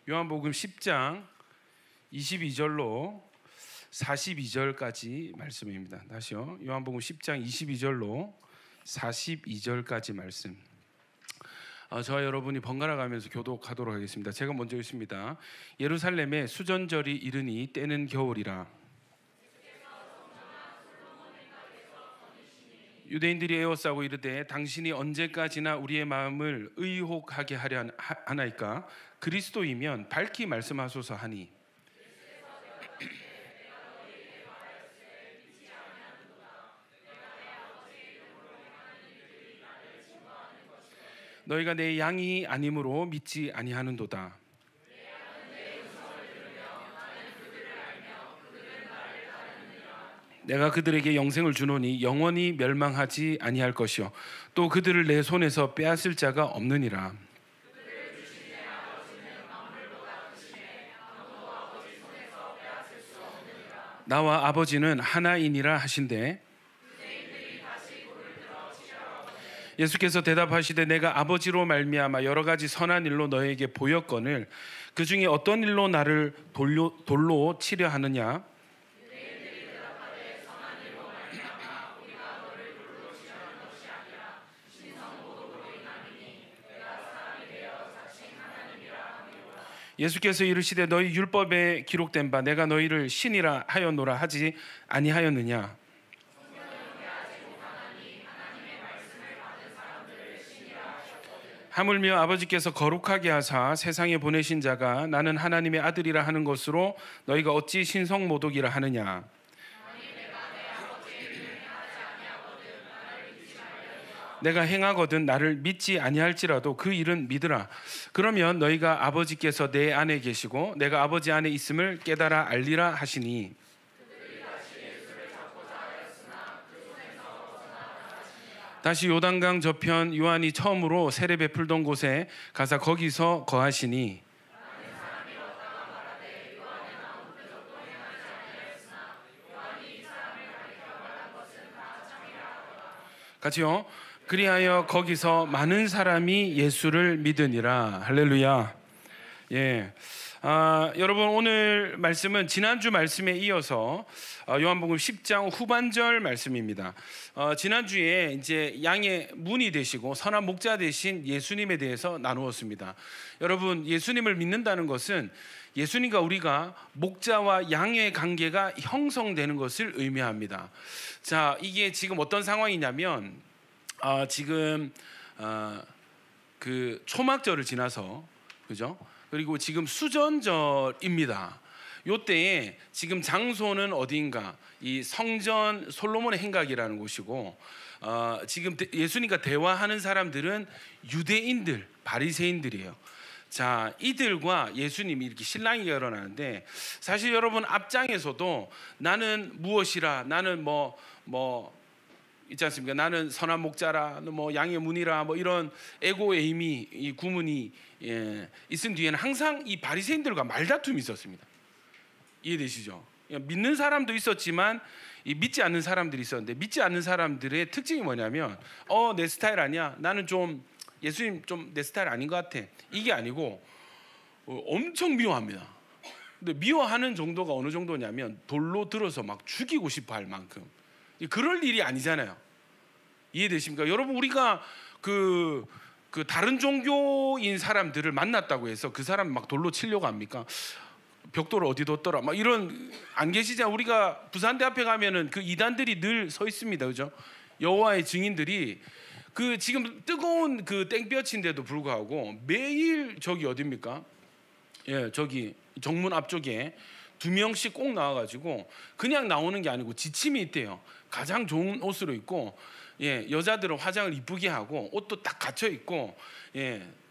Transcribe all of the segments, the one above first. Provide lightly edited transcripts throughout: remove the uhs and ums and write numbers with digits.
요한복음 10장 22절로 42절까지 말씀입니다. 다시요. 요한복음 10장 22절로 42절까지 말씀. 저와 여러분이 번갈아 가면서 교독하도록 하겠습니다. 제가 먼저 읽습니다. 예루살렘에 수전절이 이르니 때는 겨울이라. 유대인들이 에워싸고 이르되 당신이 언제까지나 우리의 마음을 의혹하게 하려 하나이까? 그리스도이면 밝히 말씀하소서 하니 너희가 내 양이 아니므로 믿지 아니하는도다. 내가 그들에게 영생을 주노니 영원히 멸망하지 아니할 것이요 또 그들을 내 손에서 빼앗을 자가 없느니라. 나와 아버지는 하나이니라 하신대. 예수께서 대답하시되 내가 아버지로 말미암아 여러 가지 선한 일로 너에게 보였거늘 그 중에 어떤 일로 나를 돌로 치려 하느냐? 예수께서 이르시되 너희 율법에 기록된 바 내가 너희를 신이라 하였노라 하지 아니하였느냐? 하물며 아버지께서 거룩하게 하사 세상에 보내신 자가 나는 하나님의 아들이라 하는 것으로 너희가 어찌 신성모독이라 하느냐? 내가 행하거든 나를 믿지 아니할지라도 그 일은 믿으라. 그러면 너희가 아버지께서 내 안에 계시고 내가 아버지 안에 있음을 깨달아 알리라 하시니. 다시 요단강 저편 요한이 처음으로 세례 베풀던 곳에 가서 거기서 거하시니. 같이요. 그리하여 거기서 많은 사람이 예수를 믿으니라. 할렐루야. 예. 여러분 오늘 말씀은 지난주 말씀에 이어서 요한복음 10장 후반절 말씀입니다. 지난주에 이제 양의 문이 되시고 선한 목자 되신 예수님에 대해서 나누었습니다. 여러분 예수님을 믿는다는 것은 예수님과 우리가 목자와 양의 관계가 형성되는 것을 의미합니다. 자, 이게 지금 어떤 상황이냐면 지금 그 초막절을 지나서 그죠? 그리고 지금 수전절입니다. 요때에 지금 장소는 어디인가? 이 성전 솔로몬의 행각이라는 곳이고 지금 예수님과 대화하는 사람들은 유대인들, 바리새인들이에요. 자, 이들과 예수님이 이렇게 실랑이가 일어나는데 사실 여러분 앞장에서도 나는 무엇이라 나는 뭐 있지 않습니까? 나는 선한 목자라, 뭐 양의 문이라, 뭐 이런 에고에임이 이 구문이 있은 뒤에는 항상 이 바리새인들과 말다툼이 있었습니다. 이해되시죠? 믿는 사람도 있었지만 이 믿지 않는 사람들이 있었는데 믿지 않는 사람들의 특징이 뭐냐면 내 스타일 아니야. 나는 좀 예수님 좀 내 스타일 아닌 것 같아. 이게 아니고 엄청 미워합니다. 근데 미워하는 정도가 어느 정도냐면 돌로 들어서 막 죽이고 싶어 할 만큼. 그럴 일이 아니잖아요. 이해되십니까? 여러분 우리가 그 다른 종교인 사람들을 만났다고 해서 그 사람 막 돌로 치려고 합니까? 벽돌을 어디 뒀더라 막 이런 안 계시잖아요. 우리가 부산대 앞에 가면은 그 이단들이 늘 서 있습니다. 그죠? 여호와의 증인들이 그 지금 뜨거운 그 땡볕인데도 불구하고 매일 저기 어디입니까? 예, 저기 정문 앞쪽에 2명씩 꼭 나와가지고 그냥 나오는 게 아니고 지침이 있대요. 가장 좋은 옷으로 입고 여자들은 화장을 이쁘게 하고 옷도 딱 갖춰 입고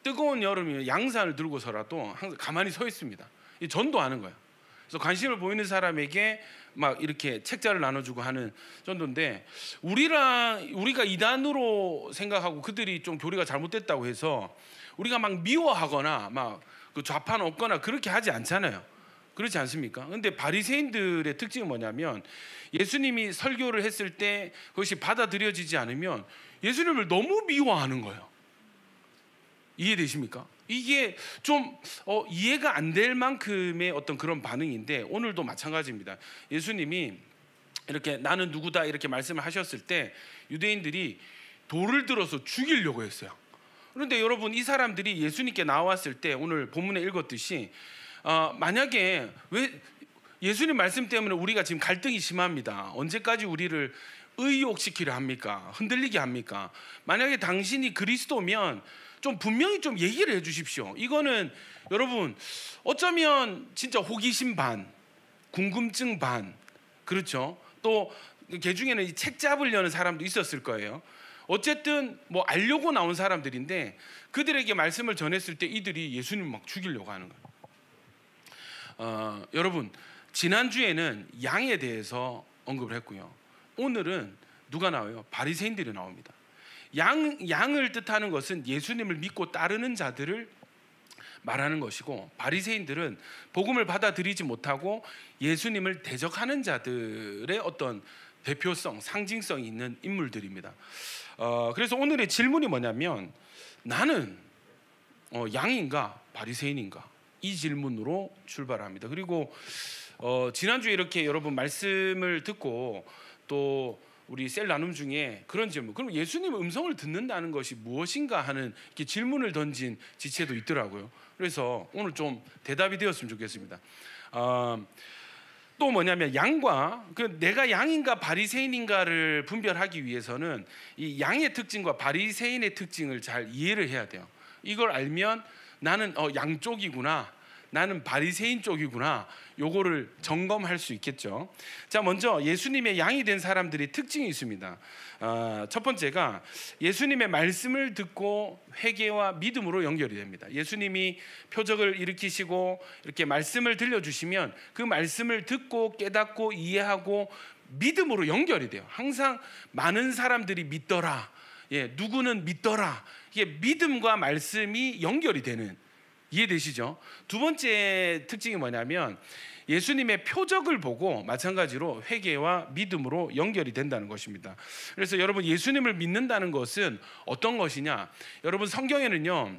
뜨거운 여름이면 양산을 들고서라도 항상 가만히 서 있습니다. 전도하는 거예요. 그래서 관심을 보이는 사람에게 막 이렇게 책자를 나눠주고 하는 전도인데 우리가 이단으로 생각하고 그들이 좀 교리가 잘못됐다고 해서 우리가 막 미워하거나 막 그 좌판 없거나 그렇게 하지 않잖아요. 그렇지 않습니까? 근데 바리새인들의 특징은 뭐냐면 예수님이 설교를 했을 때 그것이 받아들여지지 않으면 예수님을 너무 미워하는 거예요. 이해되십니까? 이게 좀 이해가 안 될 만큼의 어떤 그런 반응인데 오늘도 마찬가지입니다. 예수님이 이렇게 나는 누구다 이렇게 말씀을 하셨을 때 유대인들이 돌을 들어서 죽이려고 했어요. 그런데 여러분, 이 사람들이 예수님께 나왔을 때 오늘 본문에 읽었듯이 만약에 왜 예수님 말씀 때문에 우리가 지금 갈등이 심합니다. 언제까지 우리를 의욕시키려 합니까? 흔들리게 합니까? 만약에 당신이 그리스도면 좀 분명히 좀 얘기를 해주십시오. 이거는 여러분 어쩌면 진짜 호기심 반, 궁금증 반, 그렇죠? 또 개 중에는 이 책 잡으려는 사람도 있었을 거예요. 어쨌든 뭐 알려고 나온 사람들인데 그들에게 말씀을 전했을 때 이들이 예수님 막 죽이려고 하는 거예요. 여러분, 지난주에는 양에 대해서 언급을 했고요. 오늘은 누가 나와요? 바리새인들이 나옵니다. 양을 뜻하는 것은 예수님을 믿고 따르는 자들을 말하는 것이고, 바리새인들은 복음을 받아들이지 못하고 예수님을 대적하는 자들의 어떤 대표성, 상징성이 있는 인물들입니다. 그래서 오늘의 질문이 뭐냐면, 나는 양인가 바리새인인가? 이 질문으로 출발합니다. 그리고 지난주에 이렇게 여러분 말씀을 듣고 또 우리 셀 나눔 중에 그런 질문, 그럼 예수님의 음성을 듣는다는 것이 무엇인가 하는 이렇게 질문을 던진 지체도 있더라고요. 그래서 오늘 좀 대답이 되었으면 좋겠습니다. 또 뭐냐면 양과 내가 양인가 바리새인인가를 분별하기 위해서는 이 양의 특징과 바리새인의 특징을 잘 이해를 해야 돼요. 이걸 알면 나는 양쪽이구나, 나는 바리새인 쪽이구나, 요거를 점검할 수 있겠죠. 자, 먼저 예수님의 양이 된 사람들의 특징이 있습니다. 첫 번째가 예수님의 말씀을 듣고 회개와 믿음으로 연결이 됩니다. 예수님이 표적을 일으키시고 이렇게 말씀을 들려주시면 그 말씀을 듣고 깨닫고 이해하고 믿음으로 연결이 돼요. 항상 많은 사람들이 믿더라, 누구는 믿더라, 이게 믿음과 말씀이 연결이 되는, 이해되시죠? 두 번째 특징이 뭐냐면 예수님의 표적을 보고 마찬가지로 회개와 믿음으로 연결이 된다는 것입니다. 그래서 여러분, 예수님을 믿는다는 것은 어떤 것이냐? 여러분, 성경에는요,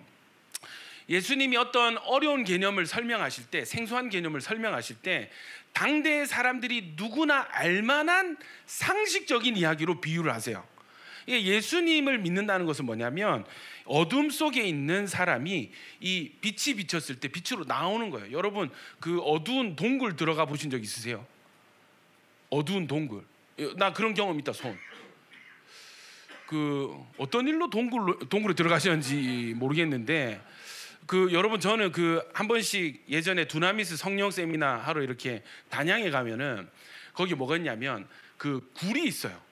예수님이 어떤 어려운 개념을 설명하실 때, 생소한 개념을 설명하실 때 당대의 사람들이 누구나 알만한 상식적인 이야기로 비유를 하세요. 예수님을 믿는다는 것은 뭐냐면 어둠 속에 있는 사람이 이 빛이 비쳤을 때 빛으로 나오는 거예요. 여러분, 그 어두운 동굴 들어가 보신 적 있으세요? 어두운 동굴, 나 그런 경험 있다. 손. 그 어떤 일로 동굴에 들어가셨는지 모르겠는데, 여러분, 저는 한 번씩 예전에 두나미스 성령 세미나 하러 이렇게 단양에 가면은 거기 뭐가 있냐면 굴이 있어요.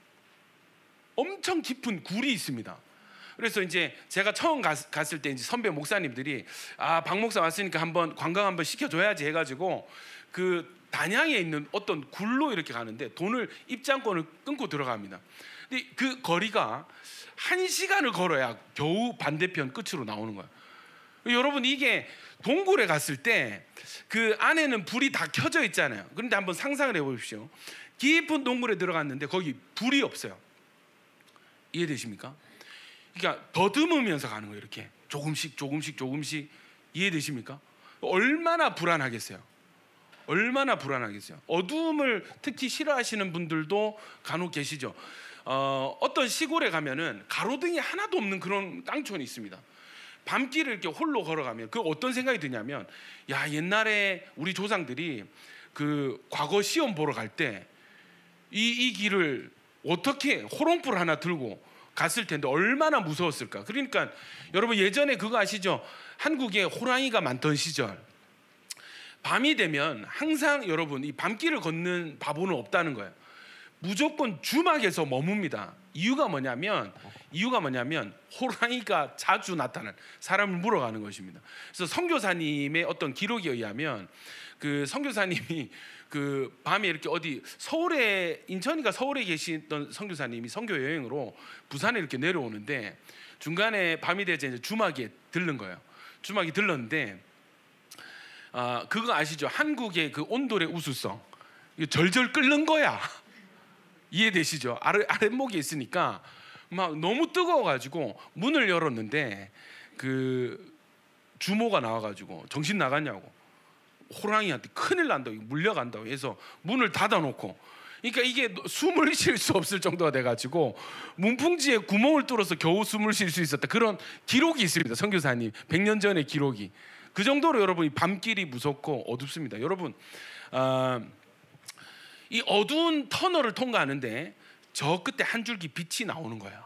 엄청 깊은 굴이 있습니다. 그래서 이제 제가 처음 갔을 때 이제 선배 목사님들이 박 목사 왔으니까 한번 관광 한번 시켜줘야지 해가지고 단양에 있는 어떤 굴로 이렇게 가는데 입장권을 끊고 들어갑니다. 근데 그 거리가 1시간을 걸어야 겨우 반대편 끝으로 나오는 거예요. 여러분, 이게 동굴에 갔을 때 그 안에는 불이 다 켜져 있잖아요. 그런데 한번 상상을 해보십시오. 깊은 동굴에 들어갔는데 거기 불이 없어요. 이해되십니까? 그러니까 더듬으면서 가는 거예요. 이렇게 조금씩 이해되십니까? 얼마나 불안하겠어요. 얼마나 불안하겠어요. 어두움을 특히 싫어하시는 분들도 간혹 계시죠. 어떤 시골에 가면은 가로등이 하나도 없는 그런 깡촌이 있습니다. 밤길을 이렇게 홀로 걸어가면 어떤 생각이 드냐면, 옛날에 우리 조상들이 과거 시험 보러 갈 때 이 길을 어떻게 호롱불 하나 들고 갔을 텐데 얼마나 무서웠을까. 그러니까 여러분, 예전에 그거 아시죠? 한국에 호랑이가 많던 시절, 밤이 되면 항상 여러분 이 밤길을 걷는 바보는 없다는 거예요. 무조건 주막에서 머뭅니다. 이유가 뭐냐면 호랑이가 자주 나타나는, 사람을 물어가는 것입니다. 그래서 선교사님의 어떤 기록에 의하면 선교사님이 밤에 이렇게 인천이가 서울에 계시던 선교사님이 선교 여행으로 부산에 이렇게 내려오는데 중간에 밤이 되자 이제 주막에 들른 거예요. 주막에 들렀는데 그거 아시죠? 한국의 온돌의 우수성, 절절 끓는 거야. 이해되시죠? 아랫목에 있으니까 막 너무 뜨거워가지고 문을 열었는데 그 주모가 나와가지고 정신 나갔냐고, 호랑이한테 큰일 난다고, 물려간다고 해서 문을 닫아놓고, 그러니까 이게 숨을 쉴 수 없을 정도가 돼가지고 문풍지에 구멍을 뚫어서 겨우 숨을 쉴 수 있었다, 그런 기록이 있습니다. 선교사님 100년 전의 기록이. 그 정도로 여러분 이 밤길이 무섭고 어둡습니다. 여러분 이 어두운 터널을 통과하는데 저 끝에 한 줄기 빛이 나오는 거예요.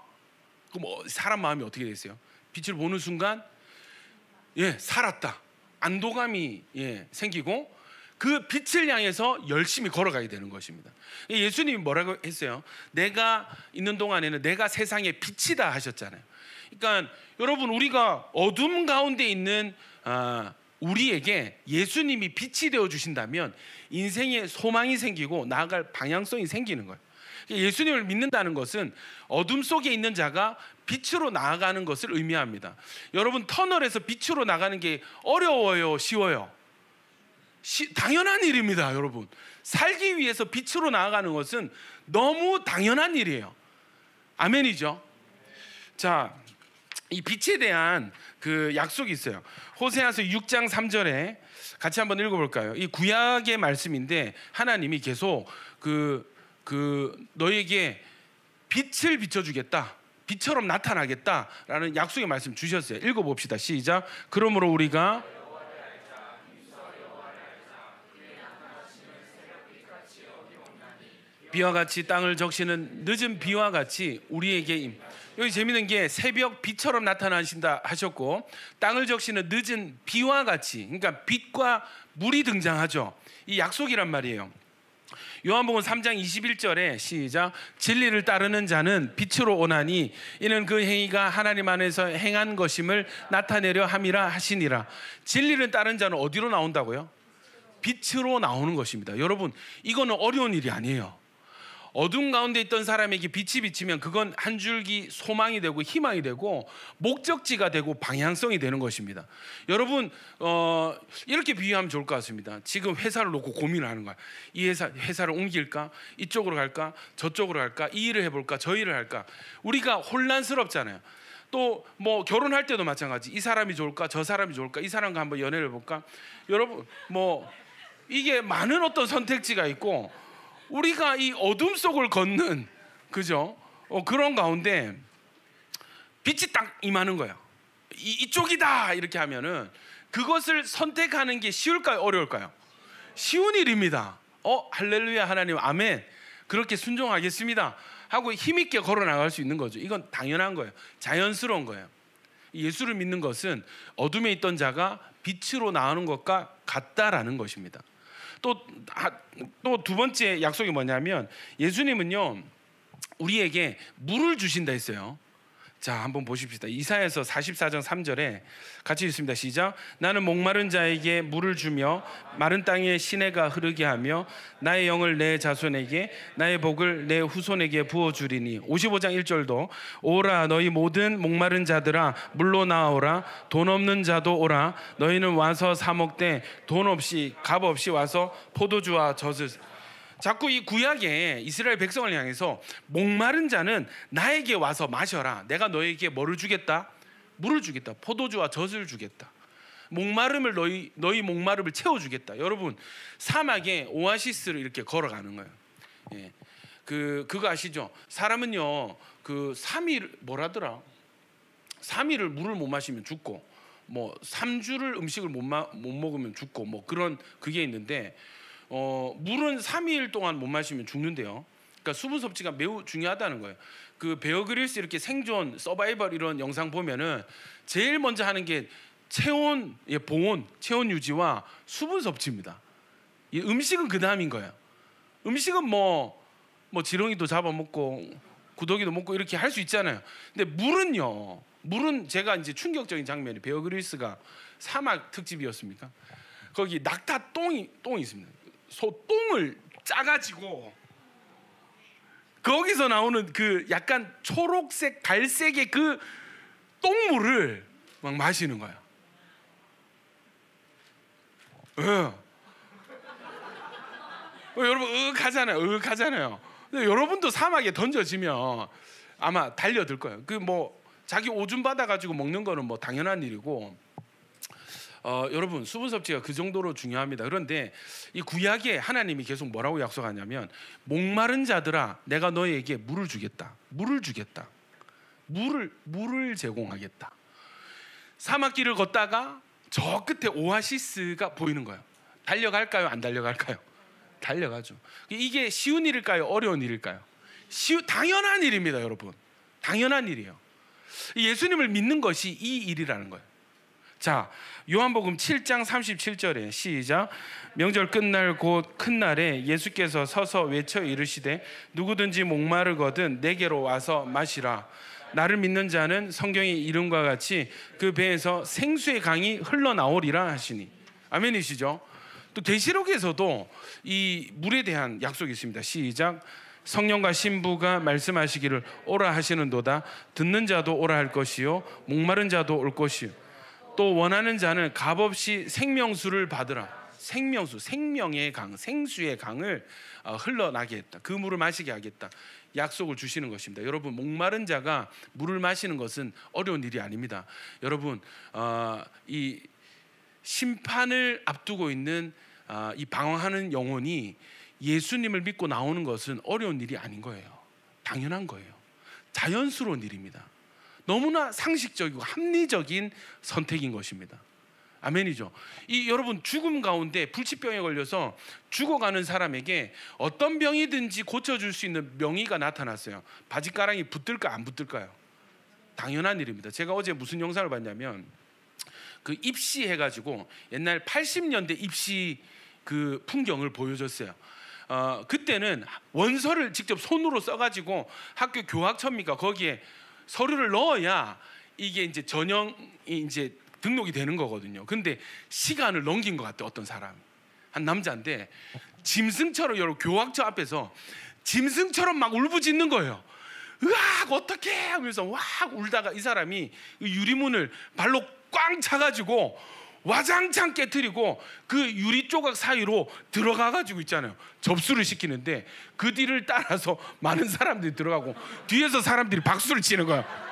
그럼 사람 마음이 어떻게 됐어요? 빛을 보는 순간 살았다, 안도감이 생기고 그 빛을 향해서 열심히 걸어가야 되는 것입니다. 예수님이 뭐라고 했어요? 내가 있는 동안에는 내가 세상의 빛이다 하셨잖아요. 그러니까 여러분, 우리가 어둠 가운데 있는 우리에게 예수님이 빛이 되어 주신다면 인생에 소망이 생기고 나아갈 방향성이 생기는 거예요. 예수님을 믿는다는 것은 어둠 속에 있는 자가 빛으로 나아가는 것을 의미합니다. 여러분, 터널에서 빛으로 나가는 게 어려워요, 쉬워요? 당연한 일입니다. 여러분, 살기 위해서 빛으로 나아가는 것은 너무 당연한 일이에요. 아멘이죠? 자, 이 빛에 대한 그 약속이 있어요. 호세아서 6장 3절에 같이 한번 읽어볼까요? 이 구약의 말씀인데 하나님이 계속 너에게 빛을 비춰주겠다, 빛처럼 나타나겠다라는 약속의 말씀 주셨어요. 읽어봅시다. 시작. 그러므로 우리가 비와 같이 땅을 적시는 늦은 비와 같이 우리에게 여기 재미있는 게 새벽 빛처럼 나타나신다 하셨고, 땅을 적시는 늦은 비와 같이, 그러니까 빛과 물이 등장하죠. 이 약속이란 말이에요. 요한복음 3장 21절에 시작. 진리를 따르는 자는 빛으로 오나니 이는 그 행위가 하나님 안에서 행한 것임을 나타내려 함이라 하시니라. 진리를 따르는 자는 어디로 나온다고요? 빛으로 나오는 것입니다. 여러분, 이거는 어려운 일이 아니에요. 어둠 가운데 있던 사람에게 빛이 비치면 그건 한 줄기 소망이 되고 희망이 되고 목적지가 되고 방향성이 되는 것입니다. 여러분, 이렇게 비유하면 좋을 것 같습니다. 지금 회사를 놓고 고민을 하는 거야. 이 회사를 옮길까? 이쪽으로 갈까? 저쪽으로 갈까? 이 일을 해볼까? 저 일을 할까? 우리가 혼란스럽잖아요. 또 뭐 결혼할 때도 마찬가지. 이 사람이 좋을까? 저 사람이 좋을까? 이 사람과 한번 연애를 해볼까? 여러분, 뭐 이게 많은 어떤 선택지가 있고, 우리가 이 어둠 속을 걷는, 그죠? 그런 가운데 빛이 딱 임하는 거예요. 이쪽이다 이렇게 하면은 그것을 선택하는 게 쉬울까요, 어려울까요? 쉬운 일입니다. 할렐루야, 하나님, 아멘. 그렇게 순종하겠습니다 하고 힘있게 걸어 나갈 수 있는 거죠. 이건 당연한 거예요. 자연스러운 거예요. 예수를 믿는 것은 어둠에 있던 자가 빛으로 나오는 것과 같다라는 것입니다. 또 두 번째 약속이 뭐냐면, 예수님은요 우리에게 물을 주신다 했어요. 자, 한번 보십시다. 이사야서 44장 3절에 같이 읽습니다. 시작. 나는 목마른 자에게 물을 주며 마른 땅에 시내가 흐르게 하며 나의 영을 내 자손에게 나의 복을 내 후손에게 부어주리니. 55장 1절도 오라 너희 모든 목마른 자들아 물로 나오라. 돈 없는 자도 오라. 너희는 와서 사 먹되 돈 없이 값 없이 와서 포도주와 젖을. 자꾸 이 구약에 이스라엘 백성을 향해서 목마른 자는 나에게 와서 마셔라. 내가 너에게 뭐를 주겠다? 물을 주겠다. 포도주와 젖을 주겠다. 목마름을 너희 목마름을 채워주겠다. 여러분, 사막에 오아시스를 이렇게 걸어가는 거예요. 예. 그거 아시죠? 사람은요 그 3일 뭐라더라? 3일을 물을 못 마시면 죽고, 뭐 3주를 음식을 못 먹으면 죽고, 뭐 그런 그게 있는데. 물은 3일 동안 못 마시면 죽는데요. 그러니까 수분 섭취가 매우 중요하다는 거예요. 그 베어 그릴스 이렇게 생존 서바이벌 이런 영상 보면은 제일 먼저 하는 게 체온 보온, 체온 유지와 수분 섭취입니다. 음식은 그 다음인 거예요. 음식은 뭐 지렁이도 잡아먹고 구더기도 먹고 이렇게 할 수 있잖아요. 근데 물은 제가 이제 충격적인 장면이, 베어 그릴스가 사막 특집이었습니까? 거기 낙타 똥이 있습니다. 소똥을 짜가지고 거기서 나오는 그 약간 초록색 갈색의 그 똥물을 막 마시는 거야. 여러분 으윽하잖아요. 근데 여러분도 사막에 던져지면 아마 달려들 거예요. 그 뭐 자기 오줌 받아가지고 먹는 거는 뭐 당연한 일이고, 여러분 수분 섭취가 그 정도로 중요합니다. 그런데 이 구약에 하나님이 계속 뭐라고 약속하냐면, 목마른 자들아 내가 너희에게 물을 주겠다. 물을 제공하겠다. 사막길을 걷다가 저 끝에 오아시스가 보이는 거예요. 달려갈까요? 안 달려갈까요? 달려가죠. 이게 쉬운 일일까요? 어려운 일일까요? 당연한 일입니다, 여러분. 당연한 일이에요. 예수님을 믿는 것이 이 일이라는 거예요. 자, 요한복음 7장 37절에 시작. 명절 끝날 곧 큰 날에 예수께서 서서 외쳐 이르시되 누구든지 목마르거든 내게로 와서 마시라. 나를 믿는 자는 성경의 이름과 같이 그 배에서 생수의 강이 흘러나오리라 하시니. 아멘이시죠? 또 계시록에서도 이 물에 대한 약속이 있습니다. 시작. 성령과 신부가 말씀하시기를 오라 하시는도다. 듣는 자도 오라 할 것이요 목마른 자도 올 것이요 또 원하는 자는 값없이 생명수를 받으라. 생명수, 생명의 강, 생수의 강을 흘러나게 했다. 그 물을 마시게 하겠다. 약속을 주시는 것입니다. 여러분, 목마른 자가 물을 마시는 것은 어려운 일이 아닙니다. 여러분, 이 심판을 앞두고 있는 이 방황하는 영혼이 예수님을 믿고 나오는 것은 어려운 일이 아닌 거예요. 당연한 거예요. 자연스러운 일입니다. 너무나 상식적이고 합리적인 선택인 것입니다. 아멘이죠. 여러분, 죽음 가운데 불치병에 걸려서 죽어가는 사람에게 어떤 병이든지 고쳐줄 수 있는 명의가 나타났어요. 바지가랑이 붙들까 안 붙들까요? 당연한 일입니다. 제가 어제 무슨 영상을 봤냐면, 그 입시해가지고 옛날 80년대 입시 그 풍경을 보여줬어요. 그때는 원서를 직접 손으로 써가지고 학교 교학처입니까? 거기에 서류를 넣어야 이게 이제 전형이 이제 등록이 되는 거거든요. 근데 시간을 넘긴 것 같아. 어떤 사람이, 한 남자인데 짐승처럼 여러 교학처 앞에서 짐승처럼 막 울부짖는 거예요. 으악 어떡해 하면서 와 울다가 이 사람이 유리문을 발로 꽝 차가지고 와장창 깨트리고 그 유리 조각 사이로 들어가가지고 있잖아요. 접수를 시키는데 그 뒤를 따라서 많은 사람들이 들어가고 뒤에서 사람들이 박수를 치는 거야.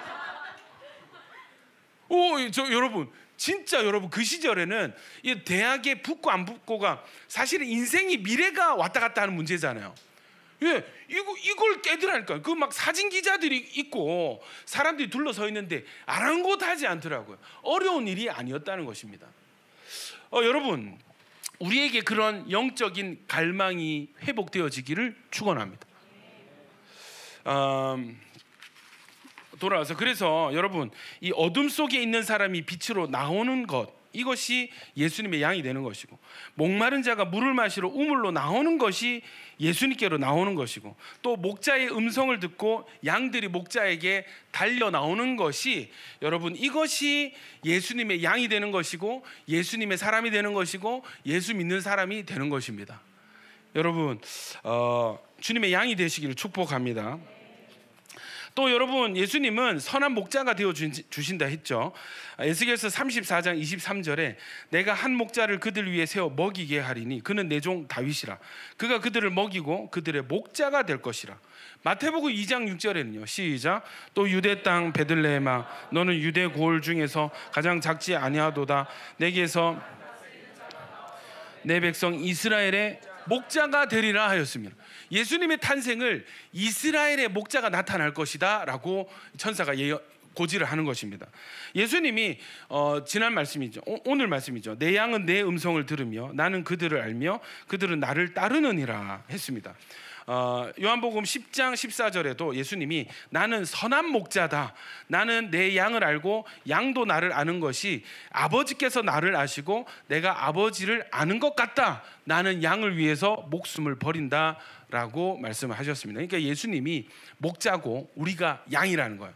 여러분, 진짜 여러분, 그 시절에는 이 대학에 붙고 안 붙고가 사실은 인생이 미래가 왔다 갔다 하는 문제잖아요. 예, 이걸 깨더라니까. 그 막 사진 기자들이 있고 사람들이 둘러서 있는데 아랑곳하지 않더라고요. 어려운 일이 아니었다는 것입니다. 여러분, 우리에게 그런 영적인 갈망이 회복되어지기를 축원합니다. 돌아와서, 그래서 여러분, 이 어둠 속에 있는 사람이 빛으로 나오는 것, 이것이 예수님의 양이 되는 것이고, 목마른 자가 물을 마시러 우물로 나오는 것이 예수님께로 나오는 것이고, 또 목자의 음성을 듣고 양들이 목자에게 달려 나오는 것이, 여러분, 이것이 예수님의 양이 되는 것이고 예수님의 사람이 되는 것이고 예수 믿는 사람이 되는 것입니다. 여러분, 주님의 양이 되시기를 축복합니다. 또 여러분, 예수님은 선한 목자가 되어 주신다 했죠. 에스겔서 34장 23절에 내가 한 목자를 그들 위에 세워 먹이게 하리니 그는 내 종 다윗이라. 그가 그들을 먹이고 그들의 목자가 될 것이라. 마태복음 2장 6절에는요, 시작. 또 유대 땅 베들레헴아 너는 유대 고을 중에서 가장 작지 아니하도다. 내게서 내 백성 이스라엘의 목자가 되리라 하였습니다. 예수님의 탄생을 이스라엘의 목자가 나타날 것이다 라고 천사가 고지를 하는 것입니다. 예수님이 지난 말씀이죠, 오늘 말씀이죠. 내 양은 내 음성을 들으며 나는 그들을 알며 그들은 나를 따르느니라 했습니다. 요한복음 10장 14절에도 예수님이 나는 선한 목자다, 나는 내 양을 알고 양도 나를 아는 것이 아버지께서 나를 아시고 내가 아버지를 아는 것 같다, 나는 양을 위해서 목숨을 버린다 라고 말씀을 하셨습니다. 그러니까 예수님이 목자고 우리가 양이라는 거예요.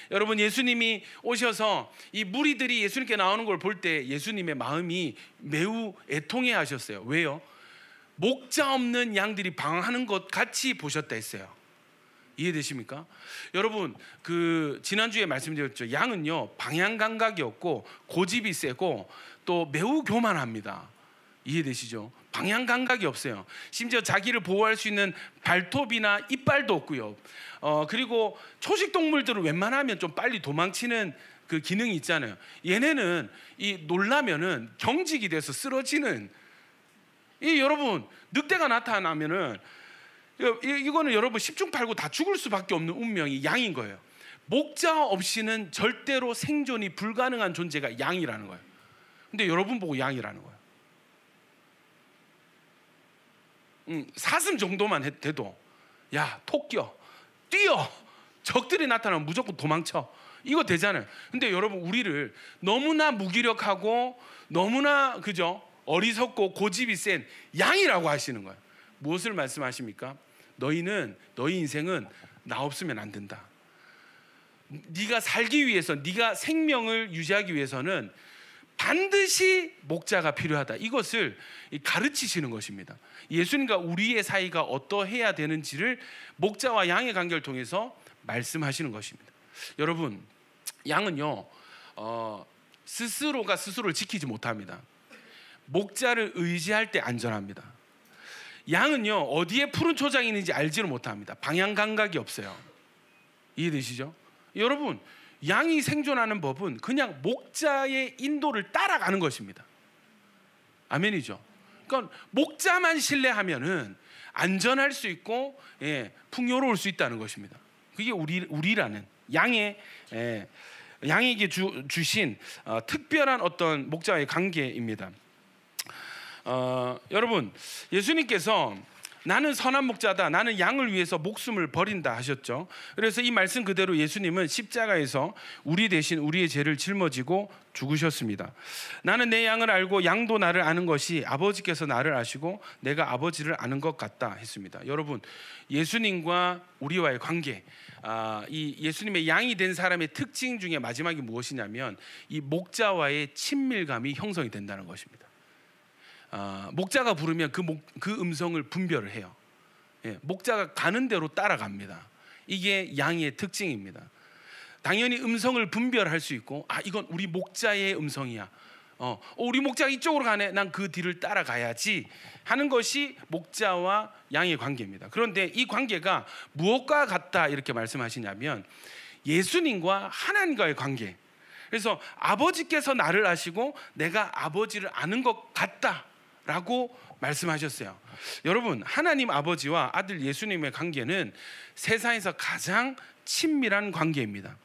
여러분, 예수님이 오셔서 이 무리들이 예수님께 나오는 걸 볼 때 예수님의 마음이 매우 애통해 하셨어요. 왜요? 목자 없는 양들이 방황하는 것 같이 보셨다 했어요. 이해되십니까? 여러분, 그 지난주에 말씀드렸죠. 양은요 방향 감각이 없고 고집이 세고 또 매우 교만합니다. 이해되시죠? 방향 감각이 없어요. 심지어 자기를 보호할 수 있는 발톱이나 이빨도 없고요. 그리고 초식 동물들은 웬만하면 좀 빨리 도망치는 그 기능이 있잖아요. 얘네는 이 놀라면은 경직이 돼서 쓰러지는. 이 여러분, 늑대가 나타나면은 이거는 여러분 10중 8구 다 죽을 수밖에 없는 운명이 양인 거예요. 목자 없이는 절대로 생존이 불가능한 존재가 양이라는 거예요. 근데 여러분 보고 양이라는 거예요. 사슴 정도만 돼도 야, 토끼야, 뛰어, 적들이 나타나면 무조건 도망쳐, 이거 되잖아요. 근데 여러분, 우리를 너무나 무기력하고 너무나 그죠, 어리석고 고집이 센 양이라고 하시는 거예요. 무엇을 말씀하십니까? 너희 인생은 나 없으면 안 된다. 네가 살기 위해서, 네가 생명을 유지하기 위해서는 반드시 목자가 필요하다. 이것을 가르치시는 것입니다. 예수님과 우리의 사이가 어떠해야 되는지를 목자와 양의 관계를 통해서 말씀하시는 것입니다. 여러분, 양은요 스스로가 스스로를 지키지 못합니다. 목자를 의지할 때 안전합니다. 양은요 어디에 푸른 초장이 있는지 알지를 못합니다. 방향 감각이 없어요. 이해되시죠? 여러분, 양이 생존하는 법은 그냥 목자의 인도를 따라가는 것입니다. 아멘이죠? 그러니까 목자만 신뢰하면은 안전할 수 있고 풍요로울 수 있다는 것입니다. 그게 우리라는 양에게 주신 특별한 어떤 목자의 관계입니다. 여러분, 예수님께서 나는 선한 목자다, 나는 양을 위해서 목숨을 버린다 하셨죠. 그래서 이 말씀 그대로 예수님은 십자가에서 우리 대신 우리의 죄를 짊어지고 죽으셨습니다. 나는 내 양을 알고 양도 나를 아는 것이 아버지께서 나를 아시고 내가 아버지를 아는 것 같다 했습니다. 여러분, 예수님과 우리와의 관계, 이 예수님의 양이 된 사람의 특징 중에 마지막이 무엇이냐면 이 목자와의 친밀감이 형성이 된다는 것입니다. 목자가 부르면 그 음성을 분별을 해요. 목자가 가는 대로 따라갑니다. 이게 양의 특징입니다. 당연히 음성을 분별할 수 있고, 이건 우리 목자의 음성이야. 우리 목자가 이쪽으로 가네, 난 그 뒤를 따라가야지 하는 것이 목자와 양의 관계입니다. 그런데 이 관계가 무엇과 같다 이렇게 말씀하시냐면 예수님과 하나님과의 관계. 그래서 아버지께서 나를 아시고 내가 아버지를 아는 것 같다 라고 말씀하셨어요. 여러분, 하나님 아버지와 아들 예수님의 관계는 세상에서 가장 친밀한 관계입니다.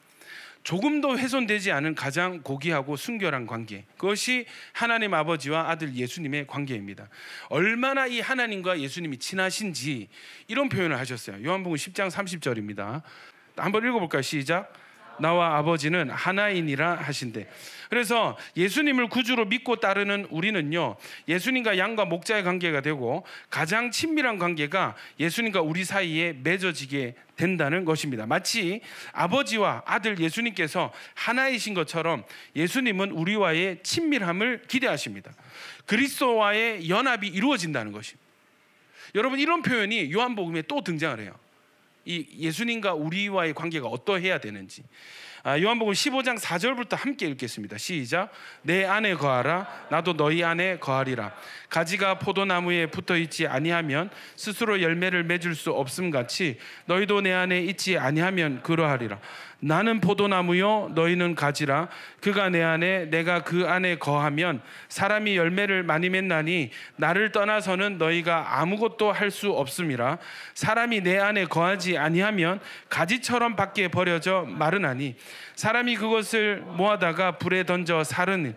조금도 훼손되지 않은 가장 고귀하고 순결한 관계, 그것이 하나님 아버지와 아들 예수님의 관계입니다. 얼마나 이 하나님과 예수님이 친하신지 이런 표현을 하셨어요. 요한복음 10장 30절입니다. 한번 읽어볼까요? 시작. 나와 아버지는 하나이니라 하신대. 그래서 예수님을 구주로 믿고 따르는 우리는요, 예수님과 양과 목자의 관계가 되고 가장 친밀한 관계가 예수님과 우리 사이에 맺어지게 된다는 것입니다. 마치 아버지와 아들 예수님께서 하나이신 것처럼 예수님은 우리와의 친밀함을 기대하십니다. 그리스도와의 연합이 이루어진다는 것입니다. 여러분, 이런 표현이 요한복음에 또 등장을 해요. 이 예수님과 우리와의 관계가 어떠해야 되는지. 요한복음 15장 4절부터 함께 읽겠습니다. 시작. 내 안에 거하라, 나도 너희 안에 거하리라. 가지가 포도나무에 붙어있지 아니하면 스스로 열매를 맺을 수 없음 같이 너희도 내 안에 있지 아니하면 그러하리라. 나는 포도나무요 너희는 가지라. 그가 내 안에 내가 그 안에 거하면 사람이 열매를 많이 맺나니 나를 떠나서는 너희가 아무것도 할 수 없음이라. 사람이 내 안에 거하지 아니하면 가지처럼 밖에 버려져 마르나니 사람이 그것을 모아다가 불에 던져 사르니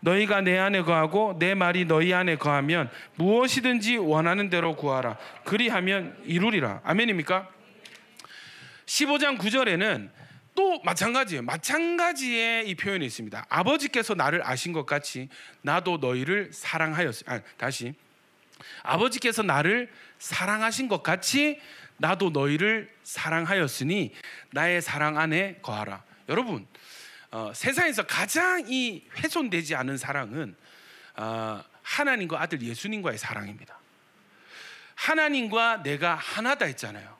너희가 내 안에 거하고 내 말이 너희 안에 거하면 무엇이든지 원하는 대로 구하라. 그리하면 이루리라. 아멘입니까? 15장 9절에는 또 마찬가지예요. 마찬가지의 이 표현이 있습니다. 아버지께서 나를 아신 것 같이 나도 너희를 사랑하였으니, 다시, 아버지께서 나를 사랑하신 것 같이 나도 너희를 사랑하였으니 나의 사랑 안에 거하라. 여러분, 세상에서 가장 이 훼손되지 않은 사랑은 하나님과 아들 예수님과의 사랑입니다. 하나님과 내가 하나다 했잖아요.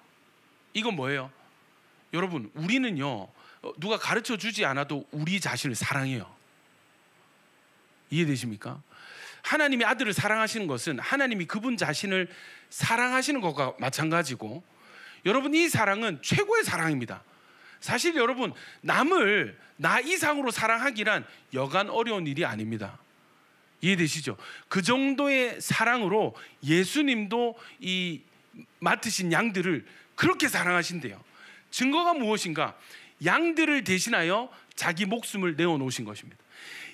이건 뭐예요? 여러분, 우리는요 누가 가르쳐 주지 않아도 우리 자신을 사랑해요. 이해되십니까? 하나님이 아들을 사랑하시는 것은 하나님이 그분 자신을 사랑하시는 것과 마찬가지고, 여러분 이 사랑은 최고의 사랑입니다. 사실 여러분 남을 나 이상으로 사랑하기란 여간 어려운 일이 아닙니다. 이해되시죠? 그 정도의 사랑으로 예수님도 이 맡으신 양들을 그렇게 사랑하신대요. 증거가 무엇인가? 양들을 대신하여 자기 목숨을 내어놓으신 것입니다.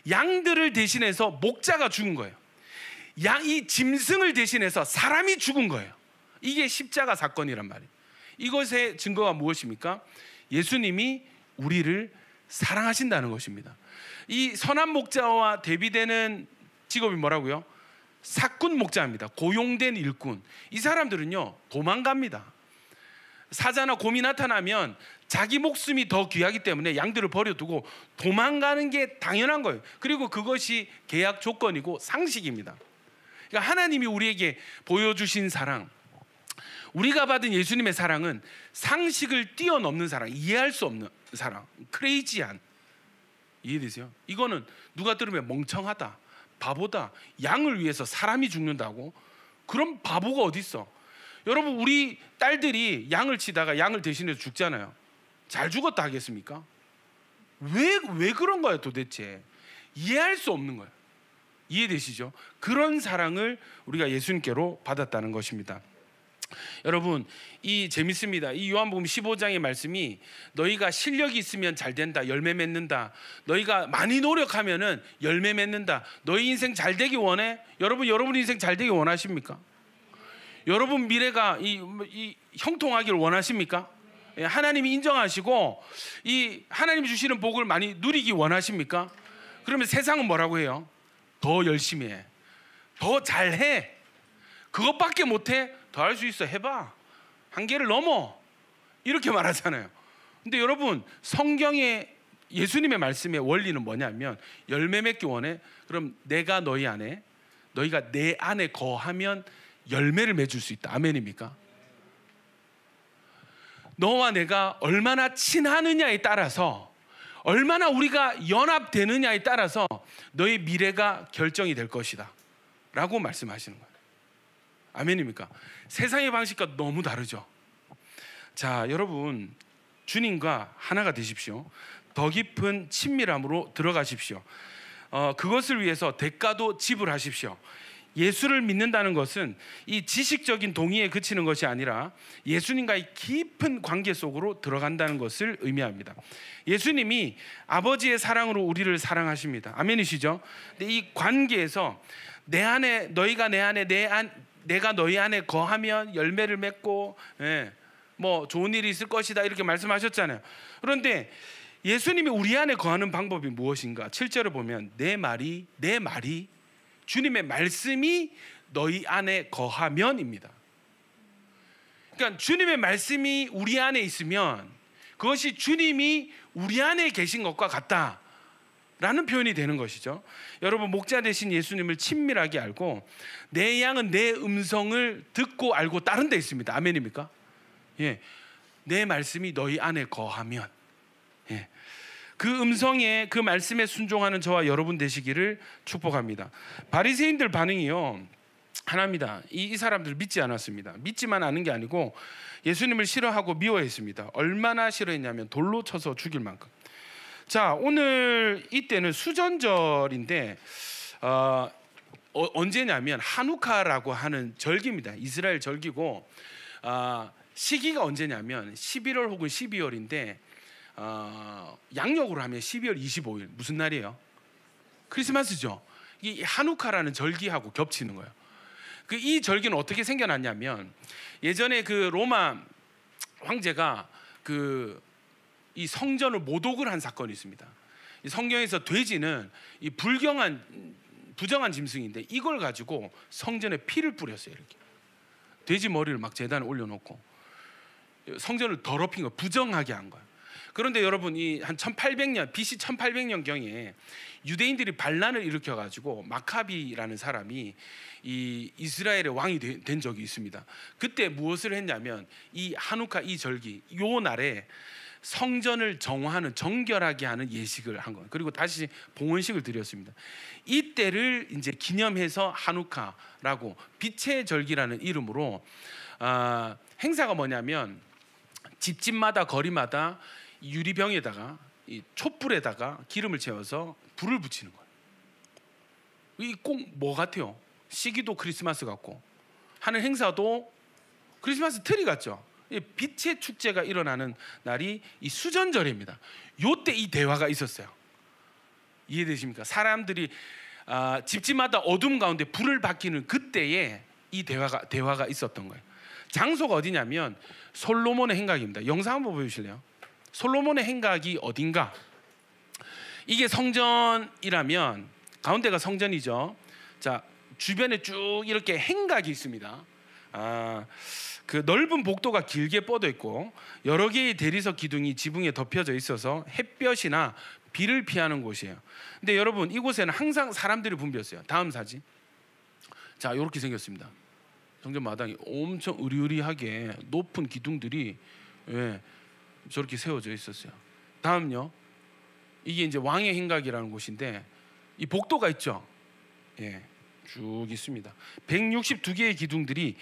양들을 대신해서 목자가 죽은 거예요. 이 짐승을 대신해서 사람이 죽은 거예요. 이게 십자가 사건이란 말이에요. 이것의 증거가 무엇입니까? 예수님이 우리를 사랑하신다는 것입니다. 이 선한 목자와 대비되는 직업이 뭐라고요? 사꾼 목자입니다. 고용된 일꾼. 이 사람들은요 도망갑니다. 사자나 곰이 나타나면 자기 목숨이 더 귀하기 때문에 양들을 버려두고 도망가는 게 당연한 거예요. 그리고 그것이 계약 조건이고 상식입니다. 그러니까 하나님이 우리에게 보여주신 사랑, 우리가 받은 예수님의 사랑은 상식을 뛰어넘는 사랑, 이해할 수 없는 사랑, 크레이지한. 이해되세요? 이거는 누가 들으면 멍청하다, 바보다, 양을 위해서 사람이 죽는다고? 그럼 바보가 어디 있어? 여러분 우리 딸들이 양을 치다가 양을 대신해서 죽잖아요. 잘 죽었다 하겠습니까? 왜 그런 거예요 도대체? 이해할 수 없는 거예요. 이해되시죠? 그런 사랑을 우리가 예수님께로 받았다는 것입니다. 여러분 이 재밌습니다. 이 요한복음 15장의 말씀이 너희가 실력이 있으면 잘 된다, 열매 맺는다, 너희가 많이 노력하면은 열매 맺는다, 너희 인생 잘 되기 원해? 여러분 인생 잘 되기 원하십니까? 여러분 미래가 형통하기를 원하십니까? 하나님이 인정하시고 이 하나님이 주시는 복을 많이 누리기 원하십니까? 그러면 세상은 뭐라고 해요? 더 열심히 해, 더 잘해, 그것밖에 못해? 더 할 수 있어, 해봐, 한계를 넘어, 이렇게 말하잖아요. 근데 여러분 성경의 예수님의 말씀의 원리는 뭐냐면 열매 맺기 원해? 그럼 내가 너희 안에, 너희가 내 안에 거하면 열매를 맺을 수 있다. 아멘입니까? 너와 내가 얼마나 친하느냐에 따라서, 얼마나 우리가 연합되느냐에 따라서 너의 미래가 결정이 될 것이다 라고 말씀하시는 거예요. 아멘입니까? 세상의 방식과 너무 다르죠. 자, 여러분 주님과 하나가 되십시오. 더 깊은 친밀함으로 들어가십시오. 그것을 위해서 대가도 지불하십시오. 예수를 믿는다는 것은 이 지식적인 동의에 그치는 것이 아니라 예수님과의 깊은 관계 속으로 들어간다는 것을 의미합니다. 예수님이 아버지의 사랑으로 우리를 사랑하십니다. 아멘이시죠? 근데 이 관계에서 내 안에, 너희가 내 안에, 내가 너희 안에 거하면 열매를 맺고 뭐 좋은 일이 있을 것이다 이렇게 말씀하셨잖아요. 그런데 예수님이 우리 안에 거하는 방법이 무엇인가? 7절을 보면 내 말이 주님의 말씀이 너희 안에 거하면입니다. 그러니까 주님의 말씀이 우리 안에 있으면 그것이 주님이 우리 안에 계신 것과 같다라는 표현이 되는 것이죠. 여러분 목자 되신 예수님을 친밀하게 알고 내 양은 내 음성을 듣고 알고 따른 데 있습니다. 아멘입니까? 예, 내 말씀이 너희 안에 거하면, 예, 그 음성에, 그 말씀에 순종하는 저와 여러분 되시기를 축복합니다. 바리새인들 반응이요 하나입니다. 이 사람들 믿지 않았습니다. 믿지만 않은 게 아니고 예수님을 싫어하고 미워했습니다. 얼마나 싫어했냐면 돌로 쳐서 죽일 만큼. 자, 오늘 이때는 수전절인데 언제냐면 하누카라고 하는 절기입니다. 이스라엘 절기고 시기가 언제냐면 11월 혹은 12월인데 양력으로 하면 12월 25일 무슨 날이에요? 크리스마스죠. 이 하누카라는 절기하고 겹치는 거예요. 이 절기는 어떻게 생겨났냐면 예전에 그 로마 황제가 이 성전을 모독을 한 사건이 있습니다. 이 성경에서 돼지는 이 부정한 짐승인데 이걸 가지고 성전에 피를 뿌렸어요. 이렇게 돼지 머리를 막 제단에 올려놓고 성전을 더럽힌 거, 부정하게 한 거예요. 그런데 여러분 이 한 1800년 BC 1800년 경에 유대인들이 반란을 일으켜 가지고 마카비라는 사람이 이 이스라엘의 왕이 된 적이 있습니다. 그때 무엇을 했냐면 이 하누카 이 절기 요 날에 성전을 정화하는, 정결하게 하는 예식을 한 거예요. 그리고 다시 봉헌식을 드렸습니다. 이때를 이제 기념해서 하누카라고, 빛의 절기라는 이름으로 행사가 뭐냐면 집집마다 거리마다 유리병에다가 이 촛불에다가 기름을 채워서 불을 붙이는 거예요. 이 꼭 뭐 같아요? 시기도 크리스마스 같고 하는 행사도 크리스마스 트리 같죠. 빛의 축제가 일어나는 날이 이 수전절입니다. 요때 이 대화가 있었어요. 이해되십니까? 사람들이 집집마다 어둠 가운데 불을 밝히는 그때에 이 대화가 있었던 거예요. 장소가 어디냐면 솔로몬의 행각입니다. 영상 한번 보여주실래요? 솔로몬의 행각이 어딘가? 이게 성전이라면 가운데가 성전이죠. 자, 주변에 쭉 이렇게 행각이 있습니다. 그 넓은 복도가 길게 뻗어 있고 여러 개의 대리석 기둥이 지붕에 덮여져 있어서 햇볕이나 비를 피하는 곳이에요. 근데 여러분, 이곳에는 항상 사람들이 붐볐어요. 다음 사진. 자, 이렇게 생겼습니다. 성전 마당이 엄청 으리으리하게 높은 기둥들이 저렇게 세워져 있었어요. 다음요. 이게 이제 왕의 행각이라는 곳인데 이 복도가 있죠. 쭉 있습니다. 162개의 기둥들이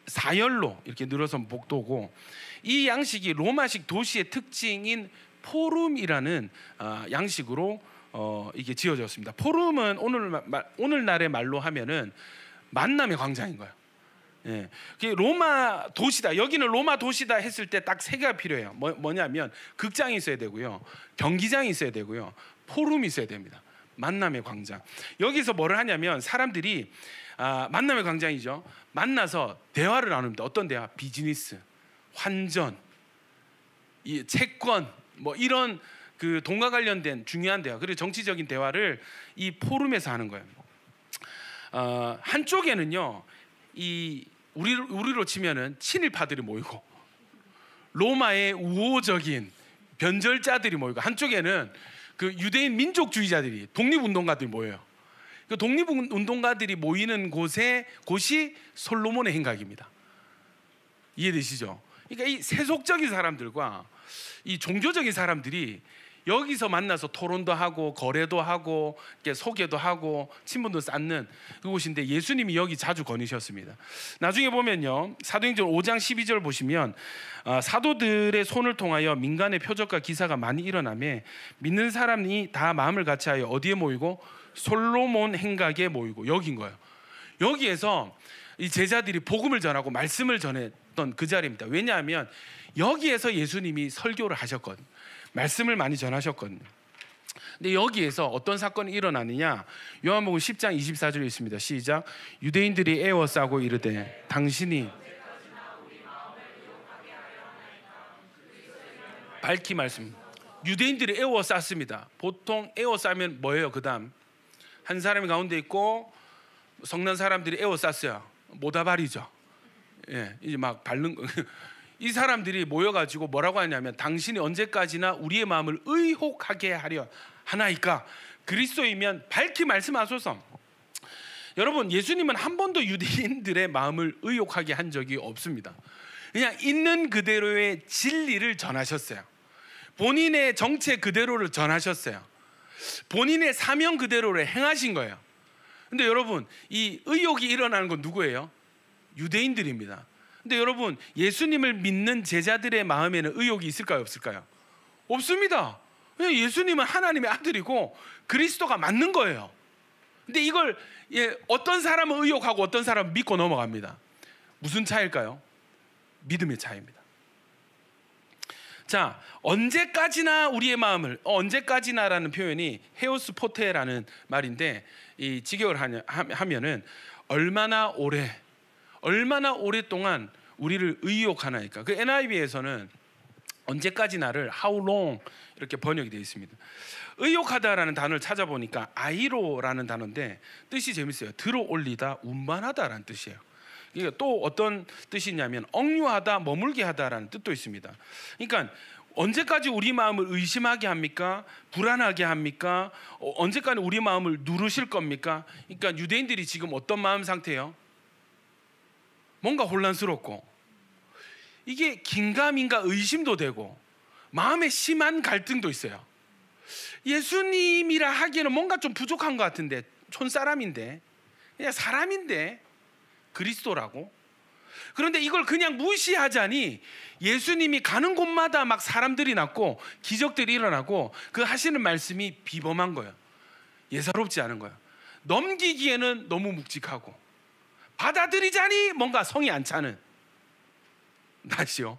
사열로 이렇게 늘어선 복도고, 이 양식이 로마식 도시의 특징인 포룸이라는 양식으로 이게 지어졌습니다. 포룸은 오늘날의 말로 하면은 만남의 광장인 거예요. 로마 도시다, 여기는 로마 도시다 했을 때 딱 세 개가 필요해요. 뭐냐면 극장이 있어야 되고요, 경기장이 있어야 되고요, 포rum이 있어야 됩니다. 만남의 광장. 여기서 뭐를 하냐면 사람들이 만남의 광장이죠. 만나서 대화를 나눕니다. 어떤 대화? 비즈니스, 환전, 이 채권, 뭐 이런 그 돈과 관련된 중요한 대화, 그리고 정치적인 대화를 이 포럼에서 하는 거예요. 한쪽에는요, 이 우리로 치면은 친일파들이 모이고 로마의 우호적인 변절자들이 모이고, 한쪽에는 그 유대인 민족주의자들이, 독립운동가들이 모여요. 그 독립운동가들이 모이는 곳이 솔로몬의 행각입니다. 이해되시죠? 그러니까 이 세속적인 사람들과 이 종교적인 사람들이 여기서 만나서 토론도 하고 거래도 하고 소개도 하고 친분도 쌓는 그곳인데, 예수님이 여기 자주 거니셨습니다. 나중에 보면요, 사도행전 5장 12절 보시면 사도들의 손을 통하여 민간의 표적과 기사가 많이 일어나며 믿는 사람이 다 마음을 같이하여 어디에 모이고? 솔로몬 행각에 모이고. 여기인 거예요. 여기에서 이 제자들이 복음을 전하고 말씀을 전했던 그 자리입니다. 왜냐하면 여기에서 예수님이 설교를 하셨거든요. 말씀을 많이 전하셨거든요. 근데 여기에서 어떤 사건이 일어나느냐? 요한복음 10장 24절에 있습니다. 시작. 유대인들이 애워싸고 이르되 당신이 밝히 말씀. 유대인들이 애워쌌습니다. 보통 애워싸면 뭐예요? 그 다음 한 사람이 가운데 있고 성난 사람들이 애워쌌어요. 모다발이죠. 이제 막 밟는 이 사람들이 모여가지고 뭐라고 하냐면, 당신이 언제까지나 우리의 마음을 의혹하게 하려 하나이까? 그리스도이면 밝히 말씀하소서. 여러분, 예수님은 한 번도 유대인들의 마음을 의혹하게 한 적이 없습니다. 그냥 있는 그대로의 진리를 전하셨어요. 본인의 정체 그대로를 전하셨어요. 본인의 사명 그대로를 행하신 거예요. 근데 여러분, 이 의혹이 일어나는 건 누구예요? 유대인들입니다. 근데 여러분, 예수님을 믿는 제자들의 마음에는 의혹이 있을까요, 없을까요? 없습니다. 예수님은 하나님의 아들이고 그리스도가 맞는 거예요. 근데 이걸 어떤 사람은 의혹하고 어떤 사람은 믿고 넘어갑니다. 무슨 차이일까요? 믿음의 차이입니다. 자, 언제까지나 우리의 마음을, 언제까지나라는 표현이 헤오스 포테라는 말인데, 이 직역을 하면은 얼마나 오랫동안 우리를 의혹하나이까. 그 NIV에서는 언제까지나를 how long 이렇게 번역이 되어 있습니다. 의혹하다라는 단어를 찾아보니까 아이로라는 단어인데 뜻이 재밌어요. 들어올리다, 운반하다라는 뜻이에요. 이게 또 어떤 뜻이 있냐면 억류하다, 머물게 하다라는 뜻도 있습니다. 그러니까 언제까지 우리 마음을 의심하게 합니까? 불안하게 합니까? 언제까지 우리 마음을 누르실 겁니까? 그러니까 유대인들이 지금 어떤 마음 상태예요? 뭔가 혼란스럽고, 이게 긴가민가 의심도 되고 마음에 심한 갈등도 있어요. 예수님이라 하기에는 뭔가 좀 부족한 것 같은데, 촌사람인데, 그냥 사람인데 그리스도라고. 그런데 이걸 그냥 무시하자니 예수님이 가는 곳마다 막 사람들이 났고 기적들이 일어나고 그 하시는 말씀이 비범한 거예요. 예사롭지 않은 거예요. 넘기기에는 너무 묵직하고 받아들이자니 뭔가 성이 안 차는 낫이요.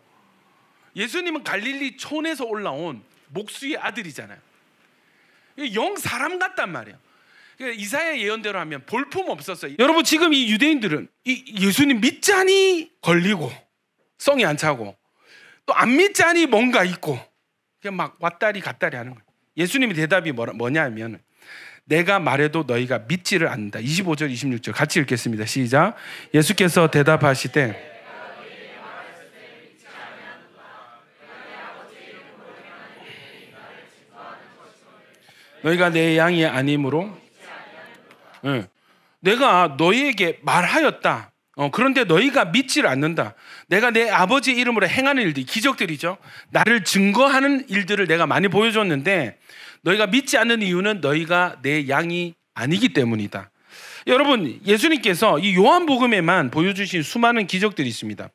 예수님은 갈릴리 촌에서 올라온 목수의 아들이잖아요. 영 사람 같단 말이에요. 이사야 예언대로 하면 볼품 없었어요. 여러분, 지금 이 유대인들은 이 예수님 믿자니 걸리고 성이 안 차고 또 안 믿자니 뭔가 있고 그냥 막 왔다리 갔다리 하는 거예요. 예수님의 대답이 뭐냐 하면 내가 말해도 너희가 믿지를 않는다. 25절 26절 같이 읽겠습니다. 시작. 예수께서 대답하시되 너희가 내 양이 아니므로 내가 너희에게 말하였다. 그런데 너희가 믿지를 않는다. 내가 내 아버지 이름으로 행하는 일들이 기적들이죠. 나를 증거하는 일들을 내가 많이 보여줬는데 너희가 믿지 않는 이유는 너희가 내 양이 아니기 때문이다. 여러분, 예수님께서 이 요한복음에만 보여주신 수많은 기적들이 있습니다.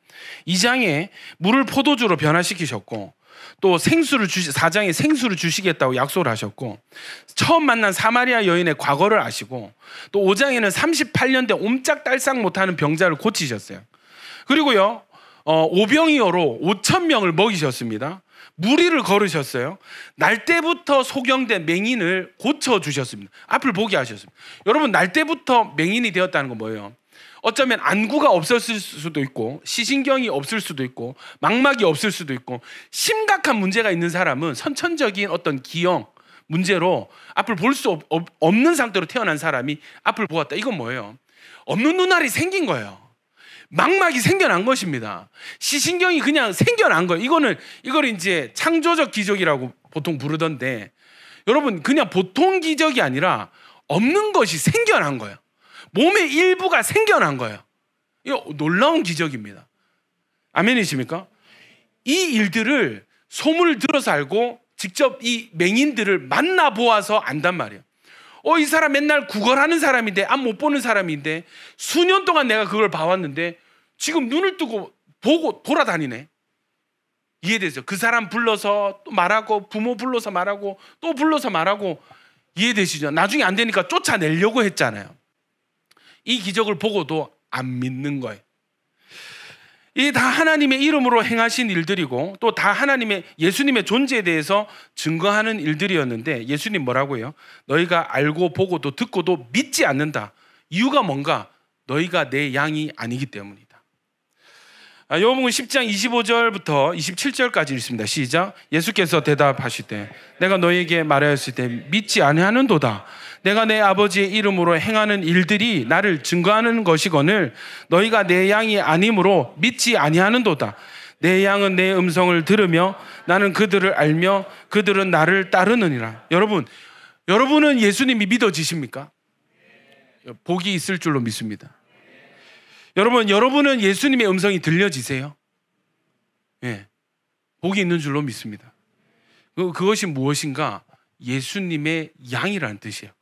2장에 물을 포도주로 변화시키셨고 또 생수를 4장에 생수를 주시겠다고 약속을 하셨고 처음 만난 사마리아 여인의 과거를 아시고 또 5장에는 38년 된 옴짝달싹 못하는 병자를 고치셨어요. 그리고요 오병이어로 5,000명을 먹이셨습니다. 무리를 걸으셨어요. 날 때부터 소경된 맹인을 고쳐주셨습니다. 앞을 보게 하셨습니다. 여러분, 날 때부터 맹인이 되었다는 건 뭐예요? 어쩌면 안구가 없었을 수도 있고 시신경이 없을 수도 있고 망막이 없을 수도 있고 심각한 문제가 있는 사람은 선천적인 어떤 기형 문제로 앞을 볼 수 없는 상태로 태어난 사람이 앞을 보았다. 이건 뭐예요? 없는 눈알이 생긴 거예요. 망막이 생겨난 것입니다. 시신경이 그냥 생겨난 거예요. 이걸 이제 창조적 기적이라고 보통 부르던데 여러분, 그냥 보통 기적이 아니라 없는 것이 생겨난 거예요. 몸의 일부가 생겨난 거예요. 이거 놀라운 기적입니다. 아멘이십니까? 이 일들을 소문을 들어서 알고 직접 이 맹인들을 만나보아서 안단 말이에요. 이 사람 맨날 구걸하는 사람인데, 앞 못 보는 사람인데 수년 동안 내가 그걸 봐왔는데 지금 눈을 뜨고 보고 돌아다니네. 이해되죠? 그 사람 불러서 또 말하고 부모 불러서 말하고 또 불러서 말하고 이해되시죠? 나중에 안 되니까 쫓아내려고 했잖아요. 이 기적을 보고도 안 믿는 거예요. 이 다 하나님의 이름으로 행하신 일들이고 또 다 예수님의 존재에 대해서 증거하는 일들이었는데 예수님 뭐라고요? 너희가 알고 보고도 듣고도 믿지 않는다. 이유가 뭔가? 너희가 내 양이 아니기 때문이다. 요한복음 10장 25절부터 27절까지 읽습니다. 시작. 예수께서 대답하시되 내가 너희에게 말하였을 때 믿지 아니하는도다. 내가 내 아버지의 이름으로 행하는 일들이 나를 증거하는 것이거늘 너희가 내 양이 아니므로 믿지 아니하는도다. 내 양은 내 음성을 들으며 나는 그들을 알며 그들은 나를 따르느니라. 여러분은 예수님이 믿어지십니까? 복이 있을 줄로 믿습니다. 여러분은 예수님의 음성이 들려지세요? 예, 복이 있는 줄로 믿습니다. 그것이 무엇인가? 예수님의 양이라는 뜻이에요.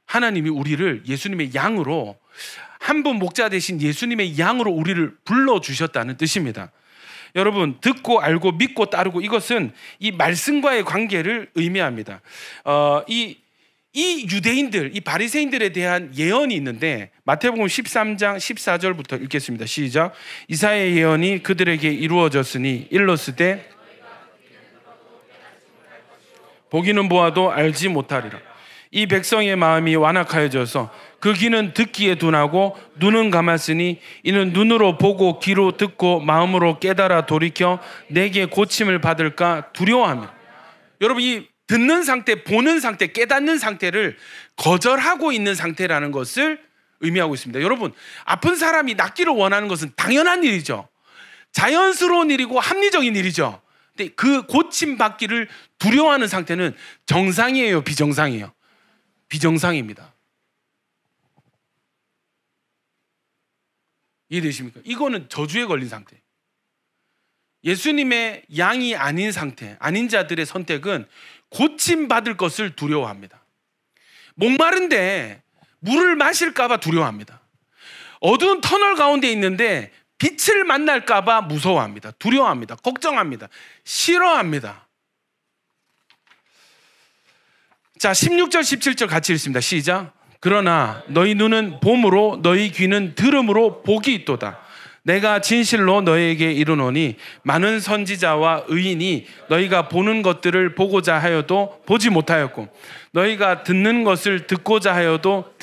하나님이 우리를 예수님의 양으로, 한 분 목자 되신 예수님의 양으로 우리를 불러주셨다는 뜻입니다. 여러분, 듣고 알고 믿고 따르고, 이것은 이 말씀과의 관계를 의미합니다. 이 유대인들, 이 바리새인들에 대한 예언이 있는데 마태복음 13장 14절부터 읽겠습니다. 시작. 이사야의 예언이 그들에게 이루어졌으니 일렀으되 보기는 보아도 알지 못하리라. 이 백성의 마음이 완악하여져서 그 귀는 듣기에 둔하고 눈은 감았으니 이는 눈으로 보고 귀로 듣고 마음으로 깨달아 돌이켜 내게 고침을 받을까 두려워하며. 여러분, 이 듣는 상태, 보는 상태, 깨닫는 상태를 거절하고 있는 상태라는 것을 의미하고 있습니다. 여러분, 아픈 사람이 낫기를 원하는 것은 당연한 일이죠. 자연스러운 일이고 합리적인 일이죠. 근데 그 고침받기를 두려워하는 상태는 정상이에요, 비정상이에요? 비정상입니다. 이해되십니까? 이거는 저주에 걸린 상태. 예수님의 양이 아닌 상태, 아닌 자들의 선택은 고침받을 것을 두려워합니다. 목마른데 물을 마실까 봐 두려워합니다. 어두운 터널 가운데 있는데 빛을 만날까 봐 무서워합니다. 두려워합니다. 걱정합니다. 싫어합니다. 자, 16절 17절 같이 읽습니다. 시작. 그러나 너희 눈은 봄으로 너희 귀는 들음으로 복이 있도다. 내가 진실로 너희에게 이르노니 많은 선지자와 의인이 너희가 보는 것들을 보고자 하여도 보지 못하였고 너희가 듣는 것을 듣고자 하여도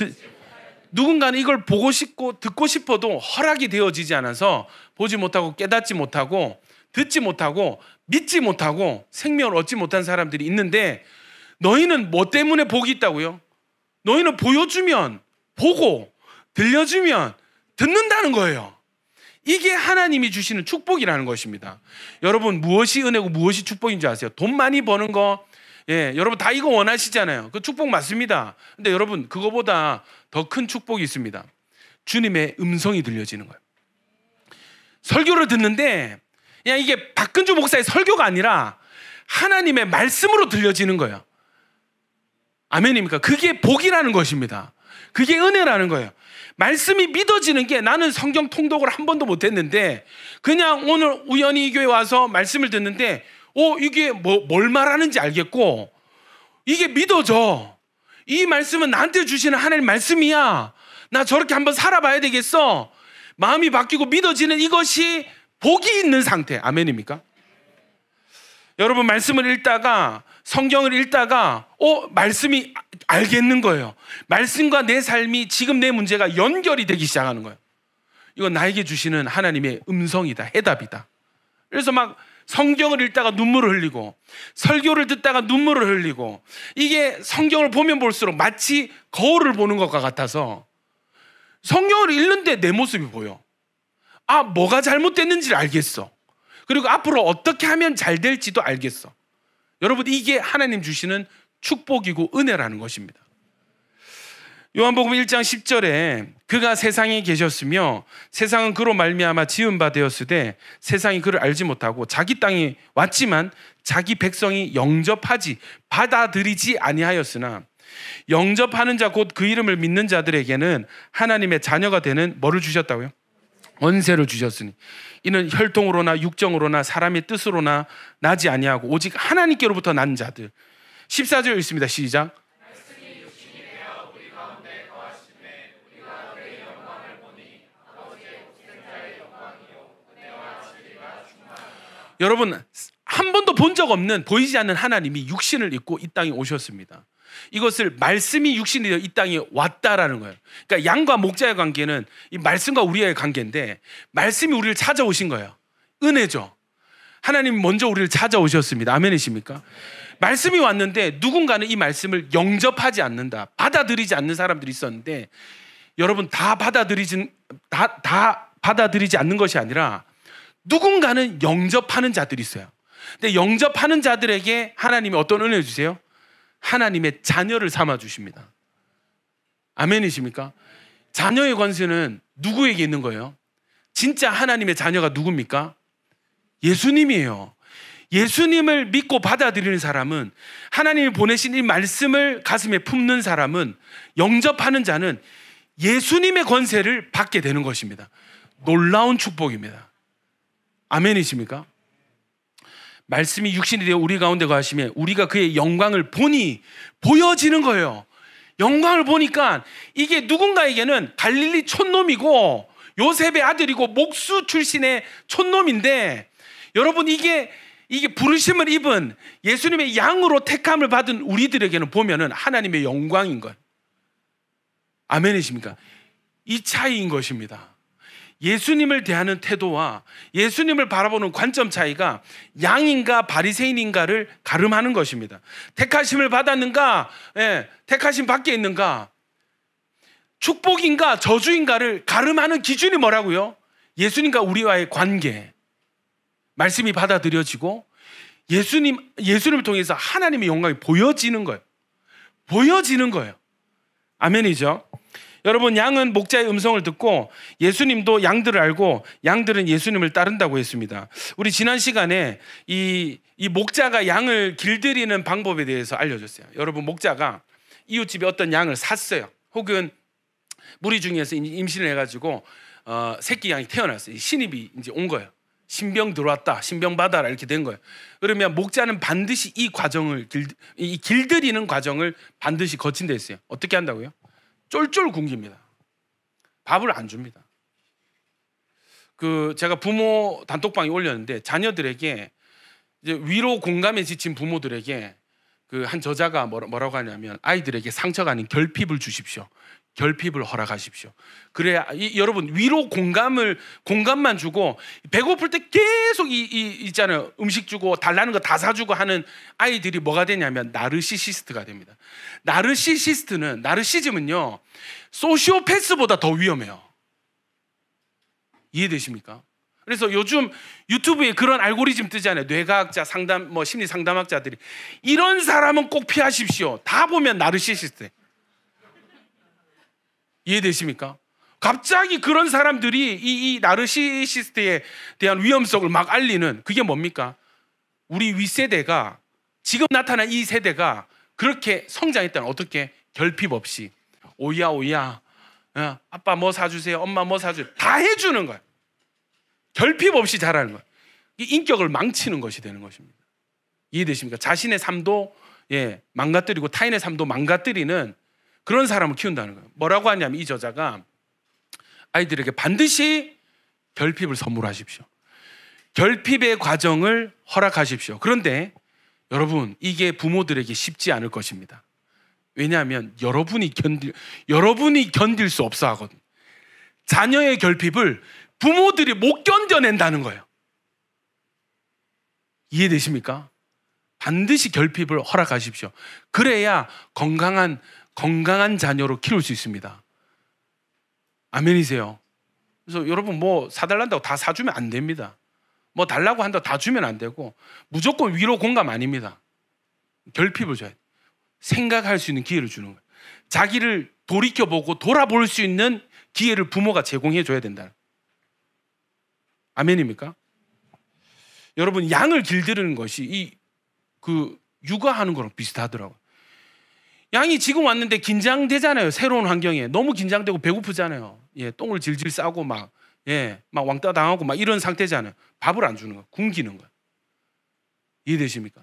누군가는 이걸 보고 싶고 듣고 싶어도 허락이 되어지지 않아서 보지 못하고 깨닫지 못하고 듣지 못하고 믿지 못하고 생명을 얻지 못한 사람들이 있는데, 너희는 뭐 때문에 복이 있다고요? 너희는 보여주면 보고 들려주면 듣는다는 거예요. 이게 하나님이 주시는 축복이라는 것입니다. 여러분, 무엇이 은혜고 무엇이 축복인 줄 아세요? 돈 많이 버는 거, 여러분 다 이거 원하시잖아요. 그 축복 맞습니다. 근데 여러분, 그거보다 더 큰 축복이 있습니다. 주님의 음성이 들려지는 거예요. 설교를 듣는데 그냥 이게 박근주 목사의 설교가 아니라 하나님의 말씀으로 들려지는 거예요. 아멘입니까? 그게 복이라는 것입니다. 그게 은혜라는 거예요. 말씀이 믿어지는 게, 나는 성경 통독을 한 번도 못했는데 그냥 오늘 우연히 이 교회 와서 말씀을 듣는데 이게 뭘 말하는지 알겠고 이게 믿어져. 이 말씀은 나한테 주시는 하나님 말씀이야. 나 저렇게 한번 살아봐야 되겠어. 마음이 바뀌고 믿어지는 이것이 복이 있는 상태. 아멘입니까? 여러분, 말씀을 읽다가, 성경을 읽다가 말씀이 알겠는 거예요. 말씀과 내 삶이, 지금 내 문제가 연결이 되기 시작하는 거예요. 이건 나에게 주시는 하나님의 음성이다, 해답이다. 그래서 막 성경을 읽다가 눈물을 흘리고 설교를 듣다가 눈물을 흘리고, 이게 성경을 보면 볼수록 마치 거울을 보는 것과 같아서 성경을 읽는데 내 모습이 보여. 뭐가 잘못됐는지를 알겠어. 그리고 앞으로 어떻게 하면 잘 될지도 알겠어. 여러분, 이게 하나님 주시는 축복이고 은혜라는 것입니다. 요한복음 1장 10절에 그가 세상에 계셨으며 세상은 그로 말미암아 지은 바 되었으되 세상이 그를 알지 못하고 자기 땅에 왔지만 자기 백성이 영접하지 받아들이지 아니하였으나 영접하는 자 곧 그 이름을 믿는 자들에게는 하나님의 자녀가 되는 뭐를 주셨다고요? 권세를 주셨으니 이는 혈통으로나 육정으로나 사람의 뜻으로나 나지 아니하고 오직 하나님께로부터 난 자들. 14절 읽습니다. 시작. 여러분, 한 번도 본 적 없는, 보이지 않는 하나님이 육신을 입고 이 땅에 오셨습니다. 이것을 말씀이 육신이 되어 이 땅에 왔다라는 거예요. 그러니까 양과 목자의 관계는 이 말씀과 우리의 관계인데, 말씀이 우리를 찾아오신 거예요. 은혜죠. 하나님이 먼저 우리를 찾아오셨습니다. 아멘이십니까? 말씀이 왔는데 누군가는 이 말씀을 영접하지 않는다, 받아들이지 않는 사람들이 있었는데, 여러분, 다 받아들이지 않는 것이 아니라 누군가는 영접하는 자들이 있어요. 근데 영접하는 자들에게 하나님이 어떤 은혜를 주세요? 하나님의 자녀를 삼아 주십니다. 아멘이십니까? 자녀의 권세는 누구에게 있는 거예요? 진짜 하나님의 자녀가 누굽니까? 예수님이에요. 예수님을 믿고 받아들이는 사람은, 하나님이 보내신 이 말씀을 가슴에 품는 사람은, 영접하는 자는 예수님의 권세를 받게 되는 것입니다. 놀라운 축복입니다. 아멘이십니까? 말씀이 육신이 되어 우리 가운데 거하시면 우리가 그의 영광을 보니 보여지는 거예요. 영광을 보니까 이게 누군가에게는 갈릴리 촌놈이고 요셉의 아들이고 목수 출신의 촌놈인데, 여러분, 이게 부르심을 입은 예수님의 양으로 택함을 받은 우리들에게는 보면은 하나님의 영광인 것. 아멘이십니까? 이 차이인 것입니다. 예수님을 대하는 태도와 예수님을 바라보는 관점 차이가 양인가 바리새인인가를 가름하는 것입니다. 택하심을 받았는가, 택하심 밖에 있는가, 축복인가 저주인가를 가름하는 기준이 뭐라고요? 예수님과 우리와의 관계, 말씀이 받아들여지고 예수님을 통해서 하나님의 영광이 보여지는 거예요. 보여지는 거예요. 아멘이죠. 여러분, 양은 목자의 음성을 듣고 예수님도 양들을 알고 양들은 예수님을 따른다고 했습니다. 우리 지난 시간에 이 목자가 양을 길들이는 방법에 대해서 알려줬어요. 여러분, 목자가 이웃집에 어떤 양을 샀어요. 혹은 무리 중에서 임신을 해가지고 새끼 양이 태어났어요. 신입이 이제 온 거예요. 신병 들어왔다, 신병 받아라, 이렇게 된 거예요. 그러면 목자는 반드시 이 과정을 길들이는 과정을 반드시 거친다 했어요. 어떻게 한다고요? 쫄쫄 굶깁니다. 밥을 안 줍니다. 제가 부모 단톡방에 올렸는데 자녀들에게 이제 위로 공감에 지친 부모들에게 한 저자가 뭐라고 하냐면 아이들에게 상처가 아닌 결핍을 주십시오. 결핍을 허락하십시오. 그래야 여러분, 위로 공감만 주고 배고플 때 계속 있잖아요. 음식 주고 달라는 거 다 사주고 하는 아이들이 뭐가 되냐면 나르시시스트가 됩니다. 나르시즘은요 소시오패스보다 더 위험해요. 이해되십니까? 그래서 요즘 유튜브에 그런 알고리즘 뜨잖아요. 뇌과학자, 심리 상담학자들이 이런 사람은 꼭 피하십시오. 다 보면 나르시시스트. 이해되십니까? 갑자기 그런 사람들이 이 나르시시스트에 대한 위험성을 막 알리는, 그게 뭡니까? 우리 윗세대가, 지금 나타난 이 세대가 그렇게 성장했다는, 어떻게? 결핍 없이 오야 아빠 뭐 사주세요, 엄마 뭐 사주세요, 다 해주는 거야. 결핍 없이 자라는 거야. 이 인격을 망치는 것이 되는 것입니다. 이해되십니까? 자신의 삶도 망가뜨리고 타인의 삶도 망가뜨리는 그런 사람을 키운다는 거예요. 뭐라고 하냐면 이 저자가 아이들에게 반드시 결핍을 선물하십시오. 결핍의 과정을 허락하십시오. 그런데 여러분, 이게 부모들에게 쉽지 않을 것입니다. 왜냐하면 여러분이 견딜 수 없어 하거든요. 자녀의 결핍을 부모들이 못 견뎌낸다는 거예요. 이해되십니까? 반드시 결핍을 허락하십시오. 그래야 건강한 자녀로 키울 수 있습니다. 아멘이세요? 그래서 여러분, 뭐 사달란다고 다 사주면 안 됩니다. 뭐 달라고 한다고 다 주면 안 되고, 무조건 위로 공감 아닙니다. 결핍을 줘야 돼요. 생각할 수 있는 기회를 주는 거예요. 자기를 돌이켜보고 돌아볼 수 있는 기회를 부모가 제공해 줘야 된다. 아멘입니까? 여러분, 양을 길들이는 것이 육아하는 거랑 비슷하더라고요. 양이 지금 왔는데 긴장되잖아요. 새로운 환경에 너무 긴장되고 배고프잖아요. 똥을 질질 싸고 막 왕따 당하고 막 이런 상태잖아요. 밥을 안 주는 거예요. 굶기는 거예요. 이해되십니까?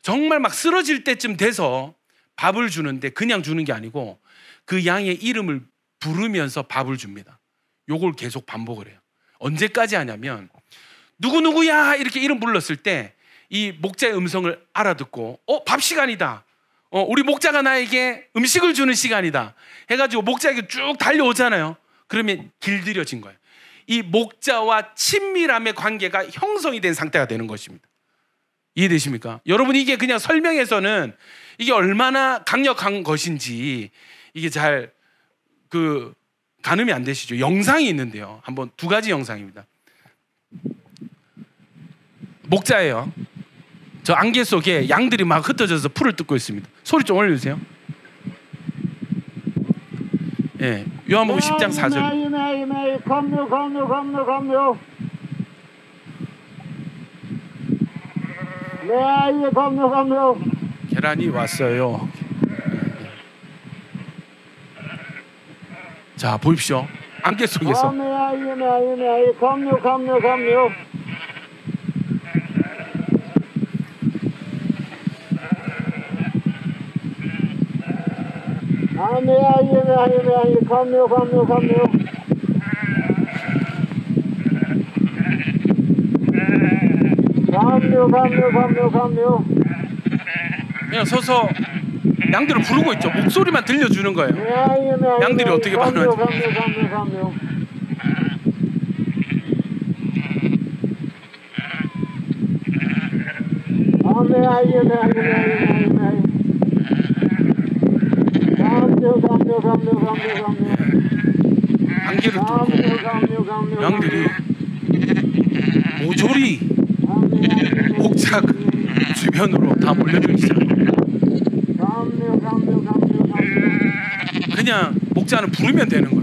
정말 막 쓰러질 때쯤 돼서 밥을 주는데 그냥 주는 게 아니고 그 양의 이름을 부르면서 밥을 줍니다. 요걸 계속 반복을 해요. 언제까지 하냐면 누구누구야 이렇게 이름 불렀을 때 이 목자의 음성을 알아듣고 밥 시간이다. 우리 목자가 나에게 음식을 주는 시간이다 해가지고 목자에게 쭉 달려오잖아요. 그러면 길들여진 거예요. 이 목자와 친밀함의 관계가 형성이 된 상태가 되는 것입니다. 이해되십니까? 여러분, 이게 그냥 설명해서는 이게 얼마나 강력한 것인지 이게 잘 가늠이 안 되시죠? 영상이 있는데요. 한번 2가지 영상입니다. 목자예요. 저 안개 속에 양들이 막 흩어져서 풀을 뜯고 있습니다. 소리 좀 올려주세요. 요한복음 10장 4절. 검요. 검요. 계란이 왔어요. 자, 보십시오. 안개 속에서. 검요. 검요. 그냥 서서 양들을 부르고 있죠. 목소리만 들려주는 거예요. 양들이 어떻게 반응하지? 안개를 뚫고 양들이 모조리 목자 주변으로 다 몰려들기 시작합니다. 그냥 목자 목자는 부르면 되는 거예요.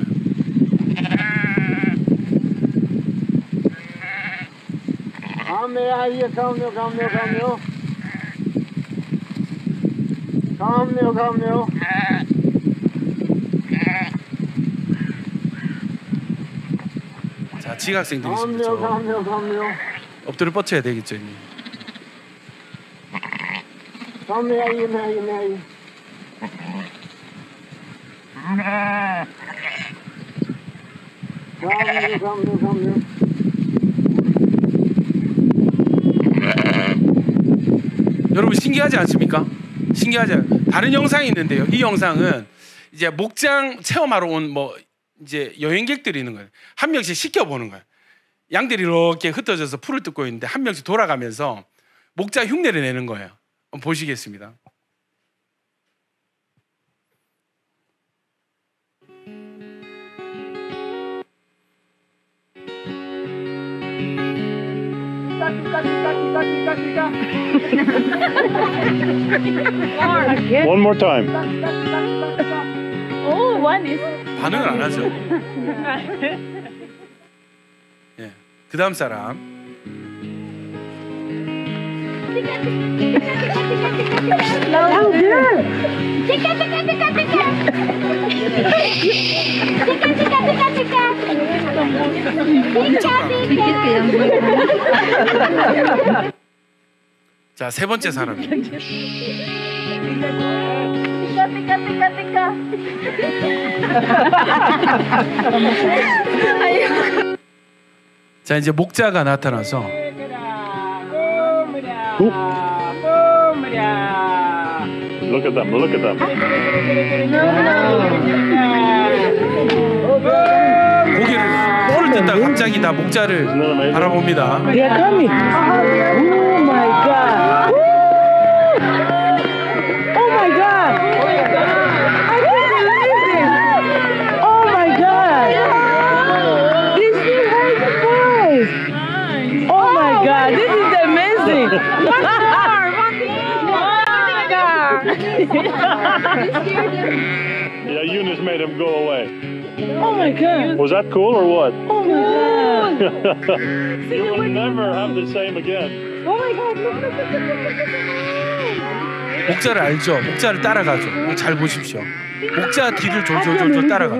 Kamyo, kamyo, kamyo, kamyo. Kamyo, kamyo. 자, 지각생들이 있습니다. Kamyo, kamyo, kamyo. 엎드려 뻗쳐야 되겠죠, 이미. Kamyo, kamyo. Kamyo, kamyo, kamyo. 여러분 신기하지 않습니까? 신기하지 않아요? 다른 영상이 있는데요. 이 영상은 이제 목장 체험하러 온 뭐 이제 여행객들이 있는 거예요. 한 명씩 시켜보는 거예요. 양들이 이렇게 흩어져서 풀을 뜯고 있는데 한 명씩 돌아가면서 목자 흉내를 내는 거예요. 한번 보시겠습니다. One more time. Oh, one is. 반응을 안 하죠. 예, 그 다음 사람. 자, 세 번째 사람. 자, 이제 목자가 나타나서 Look at them. Look at them. 고개를 풀을 뜯다가 갑자기 다 목자를 바라봅니다. They are coming. Oh my God. Oh my God. I can't believe it. Oh my God. This is very surprise. Oh my God. This is amazing. Yeah, Eunice made him go away. Oh my God. Was that cool or what? Oh my God. You will never have the same again. Oh my God. Look, look, look, look, look. 목자를 알죠? 목자를 따라가죠. 잘 보십시오. 목자 뒤를 졸졸졸졸 따라가.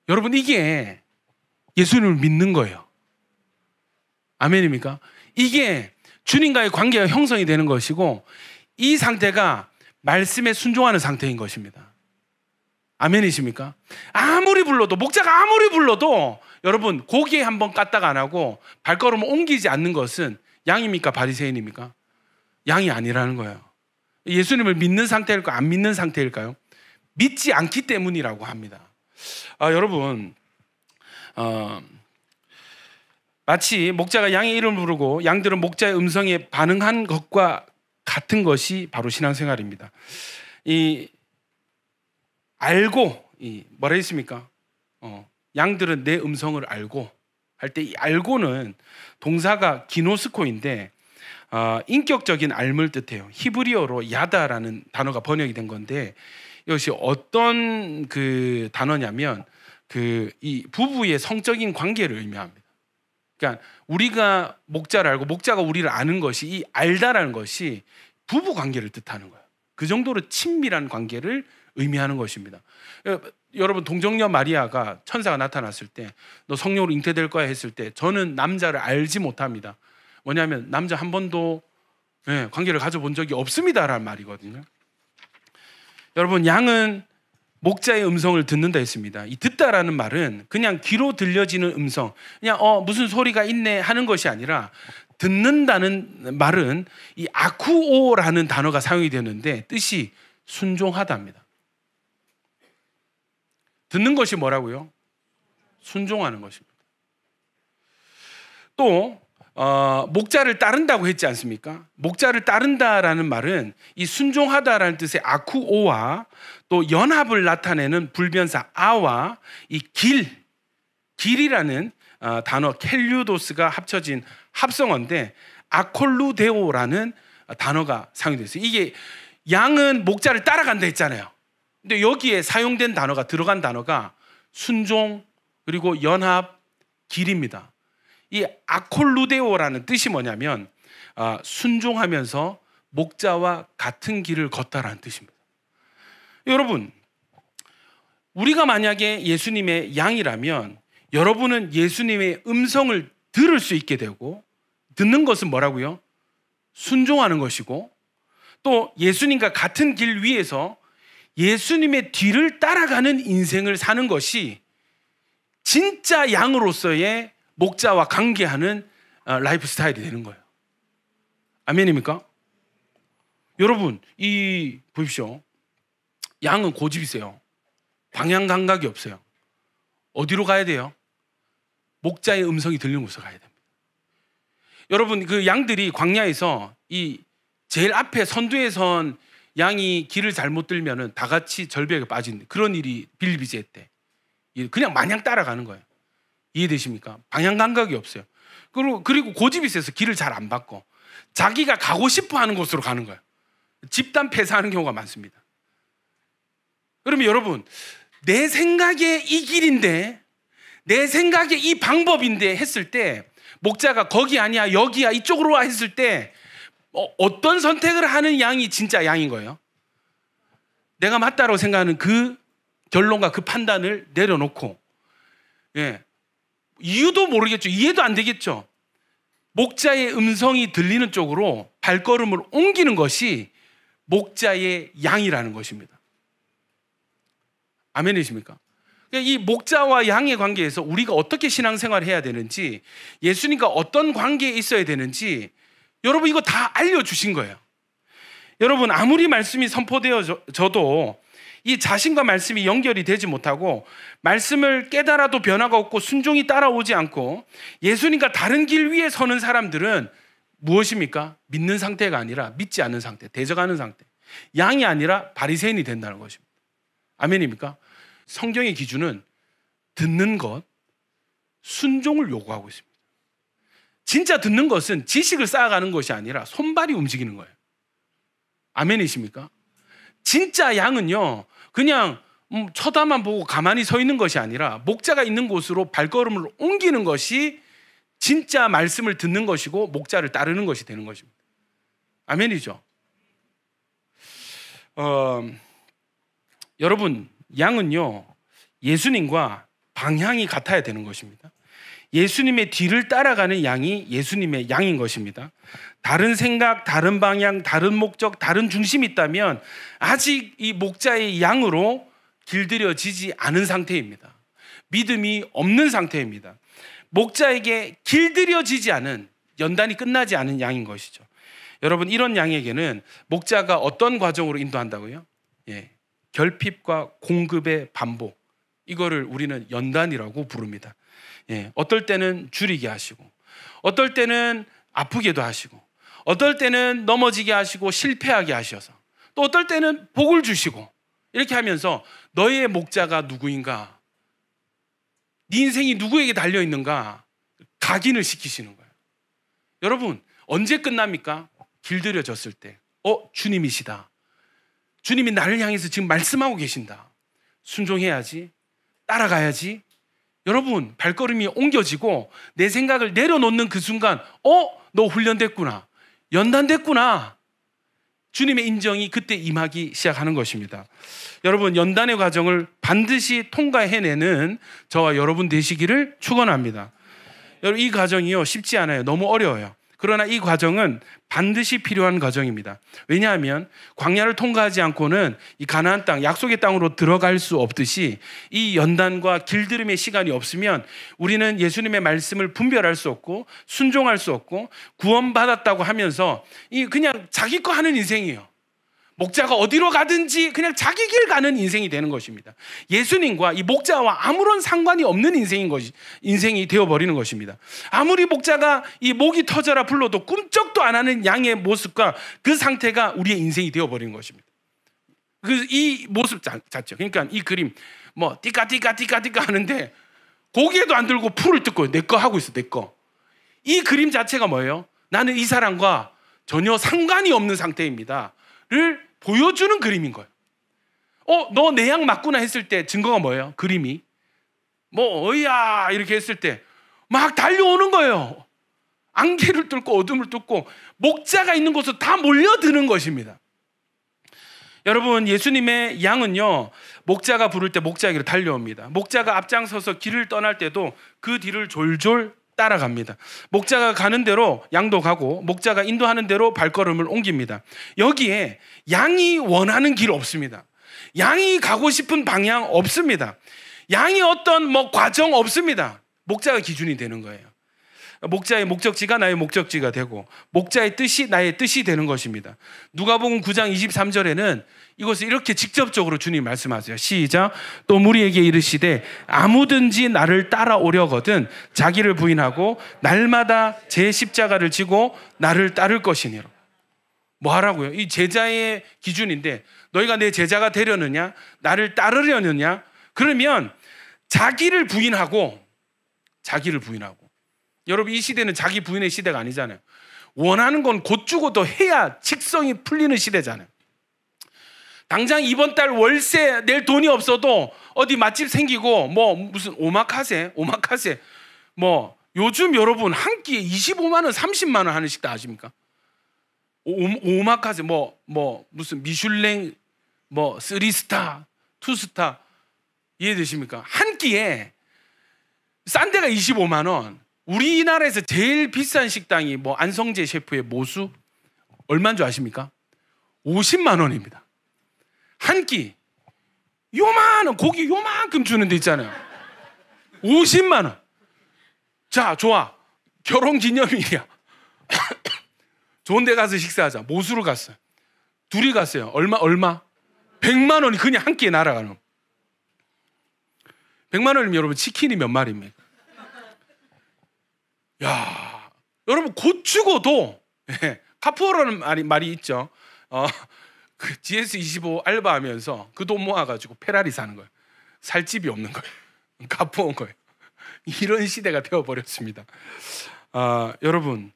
여러분, 이게 예수님을 믿는 거예요. 아멘입니까? 이게 주님과의 관계가 형성이 되는 것이고, 이 상태가 말씀에 순종하는 상태인 것입니다. 아멘이십니까? 아무리 불러도, 목자가 아무리 불러도 여러분 고개 한번 까딱 안 하고 발걸음을 옮기지 않는 것은 양입니까? 바리새인입니까? 양이 아니라는 거예요. 예수님을 믿는 상태일까요? 안 믿는 상태일까요? 믿지 않기 때문이라고 합니다. 여러분, 마치 목자가 양의 이름을 부르고 양들은 목자의 음성에 반응한 것과 같은 것이 바로 신앙생활입니다. 뭐라 했습니까? 양들은 내 음성을 알고 할 때 이 알고는 동사가 기노스코인데 인격적인 알물 뜻해요. 히브리어로 야다라는 단어가 번역이 된 건데, 이것이 어떤 그 단어냐면 이 부부의 성적인 관계를 의미합니다. 그러니까 우리가 목자를 알고 목자가 우리를 아는 것이, 이 알다라는 것이 부부 관계를 뜻하는 거예요. 그 정도로 친밀한 관계를 의미하는 것입니다. 여러분, 동정녀 마리아가 천사가 나타났을 때 너 성령으로 잉태될 거야 했을 때 저는 남자를 알지 못합니다. 뭐냐면 남자 한 번도 관계를 가져본 적이 없습니다라는 말이거든요. 여러분, 양은 목자의 음성을 듣는다 했습니다. 이 듣다라는 말은 그냥 귀로 들려지는 음성, 그냥 무슨 소리가 있네 하는 것이 아니라, 듣는다는 말은 이 아쿠오라는 단어가 사용이 되는데 뜻이 순종하다입니다. 듣는 것이 뭐라고요? 순종하는 것입니다. 또 목자를 따른다고 했지 않습니까? 목자를 따른다라는 말은 이 순종하다라는 뜻의 아쿠오와 또 연합을 나타내는 불변사 아와 이 길이라는 단어 켈류도스가 합쳐진 합성어인데 아콜루데오라는 단어가 사용되어 있어요. 이게 양은 목자를 따라간다 했잖아요. 근데 여기에 사용된 단어가 들어간 단어가 순종 그리고 연합, 길입니다. 이 아콜루데오라는 뜻이 뭐냐면 순종하면서 목자와 같은 길을 걷다라는 뜻입니다. 여러분, 우리가 만약에 예수님의 양이라면 여러분은 예수님의 음성을 들을 수 있게 되고, 듣는 것은 뭐라고요? 순종하는 것이고, 또 예수님과 같은 길 위에서 예수님의 뒤를 따라가는 인생을 사는 것이 진짜 양으로서의 목자와 관계하는 라이프 스타일이 되는 거예요. 아멘입니까? 여러분, 보십시오. 양은 고집이세요. 방향 감각이 없어요. 어디로 가야 돼요? 목자의 음성이 들리는 곳으로 가야 됩니다. 여러분, 그 양들이 광야에서 이 제일 앞에 선두에 선 양이 길을 잘못 들면은 다 같이 절벽에 빠진 그런 일이 빌비제 때 그냥 마냥 따라가는 거예요. 이해되십니까? 방향 감각이 없어요. 그리고 고집이 세서 길을 잘 안 받고 자기가 가고 싶어 하는 곳으로 가는 거예요. 집단 폐사하는 경우가 많습니다. 그러면 여러분, 내 생각에 이 길인데, 내 생각에 이 방법인데 했을 때, 목자가 거기 아니야 여기야 이쪽으로 와 했을 때 어떤 선택을 하는 양이 진짜 양인 거예요? 내가 맞다고 생각하는 그 결론과 그 판단을 내려놓고, 이유도 모르겠죠. 이해도 안 되겠죠. 목자의 음성이 들리는 쪽으로 발걸음을 옮기는 것이 목자의 양이라는 것입니다. 아멘이십니까? 이 목자와 양의 관계에서 우리가 어떻게 신앙생활을 해야 되는지, 예수님과 어떤 관계에 있어야 되는지 여러분 이거 다 알려주신 거예요. 여러분, 아무리 말씀이 선포되어져도 이 자신과 말씀이 연결이 되지 못하고 말씀을 깨달아도 변화가 없고 순종이 따라오지 않고 예수님과 다른 길 위에 서는 사람들은 무엇입니까? 믿는 상태가 아니라 믿지 않는 상태, 대적하는 상태, 양이 아니라 바리새인이 된다는 것입니다. 아멘입니까? 성경의 기준은 듣는 것, 순종을 요구하고 있습니다. 진짜 듣는 것은 지식을 쌓아가는 것이 아니라 손발이 움직이는 거예요. 아멘이십니까? 진짜 양은요, 그냥 쳐다만 보고 가만히 서 있는 것이 아니라 목자가 있는 곳으로 발걸음을 옮기는 것이 진짜 말씀을 듣는 것이고 목자를 따르는 것이 되는 것입니다. 아멘이죠? 여러분, 양은요 예수님과 방향이 같아야 되는 것입니다. 예수님의 뒤를 따라가는 양이 예수님의 양인 것입니다. 다른 생각, 다른 방향, 다른 목적, 다른 중심이 있다면 아직 이 목자의 양으로 길들여지지 않은 상태입니다. 믿음이 없는 상태입니다. 목자에게 길들여지지 않은, 연단이 끝나지 않은 양인 것이죠. 여러분, 이런 양에게는 목자가 어떤 과정으로 인도한다고요? 결핍과 공급의 반복, 이거를 우리는 연단이라고 부릅니다. 어떨 때는 줄이게 하시고, 어떨 때는 아프게도 하시고, 어떨 때는 넘어지게 하시고 실패하게 하셔서, 또 어떨 때는 복을 주시고, 이렇게 하면서 너의 목자가 누구인가, 네 인생이 누구에게 달려있는가 각인을 시키시는 거예요. 여러분, 언제 끝납니까? 길들여졌을 때, 주님이시다, 주님이 나를 향해서 지금 말씀하고 계신다, 순종해야지, 따라가야지. 여러분, 발걸음이 옮겨지고 내 생각을 내려놓는 그 순간, 너 훈련됐구나, 연단됐구나, 주님의 인정이 그때 임하기 시작하는 것입니다. 여러분, 연단의 과정을 반드시 통과해내는 저와 여러분 되시기를 축원합니다. 여러분, 이 과정이요 쉽지 않아요. 너무 어려워요. 그러나 이 과정은 반드시 필요한 과정입니다. 왜냐하면 광야를 통과하지 않고는 이 가나안 땅, 약속의 땅으로 들어갈 수 없듯이 이 연단과 길들임의 시간이 없으면 우리는 예수님의 말씀을 분별할 수 없고 순종할 수 없고 구원받았다고 하면서 그냥 자기 거 하는 인생이에요. 목자가 어디로 가든지 그냥 자기 길 가는 인생이 되는 것입니다. 예수님과 이 목자와 아무런 상관이 없는 인생이 되어버리는 것입니다. 아무리 목자가 이 목이 터져라 불러도 꿈쩍도 안 하는 양의 모습과 그 상태가 우리의 인생이 되어버리는 것입니다. 이 모습 자체, 그러니까 이 그림 띠까띠까 하는데 고개도 안 들고 풀을 뜯고 내 거 하고 있어, 내 거. 이 그림 자체가 뭐예요? 나는 이 사람과 전혀 상관이 없는 상태입니다 를 보여주는 그림인 거예요. 너 내 양 맞구나 했을 때 증거가 뭐예요? 그림이 어이야 이렇게 했을 때 막 달려오는 거예요. 안개를 뚫고 어둠을 뚫고 목자가 있는 곳으로 다 몰려드는 것입니다. 여러분, 예수님의 양은요, 목자가 부를 때 목자에게로 달려옵니다. 목자가 앞장서서 길을 떠날 때도 그 뒤를 졸졸 따라갑니다. 목자가 가는 대로 양도 가고 목자가 인도하는 대로 발걸음을 옮깁니다. 여기에 양이 원하는 길 없습니다. 양이 가고 싶은 방향 없습니다. 양이 어떤 과정 없습니다. 목자가 기준이 되는 거예요. 목자의 목적지가 나의 목적지가 되고 목자의 뜻이 나의 뜻이 되는 것입니다. 누가복음 9장 23절에는 이것을 이렇게 직접적으로 주님 말씀하세요. 시작. 또 무리에게 이르시되 아무든지 나를 따라오려거든 자기를 부인하고 날마다 제 십자가를 지고 나를 따를 것이니라. 뭐 하라고요? 이 제자의 기준인데 너희가 내 제자가 되려느냐? 나를 따르려느냐? 그러면 자기를 부인하고 여러분, 이 시대는 자기 부인의 시대가 아니잖아요. 원하는 건 곧 주고도 해야 직성이 풀리는 시대잖아요. 당장 이번 달 월세 낼 돈이 없어도 어디 맛집 생기고 무슨 오마카세 요즘 여러분 한 끼에 25만 원 30만 원 하는 식당 아십니까? 오마카세 무슨 미슐랭 3스타 2스타 이해되십니까? 한 끼에 싼 데가 25만 원. 우리나라에서 제일 비싼 식당이 안성재 셰프의 모수 얼마인 줄 아십니까? 50만 원입니다. 한 끼. 요만한 고기 요만큼 주는 데 있잖아요. 50만 원. 자, 좋아. 결혼 기념일이야. 좋은 데 가서 식사하자. 모수로 갔어요. 둘이 갔어요. 얼마? 100만 원이 그냥 한 끼에 날아가는. 100만 원이면 여러분 치킨이 몇 마리입니까? 야, 여러분 곧 죽어도 카푸어라는 말이 있죠. 그 GS25 알바하면서 그 돈 모아가지고 페라리 사는 거예요. 살 집이 없는 거예요. 카푸어인 거예요. 이런 시대가 되어버렸습니다. 여러분,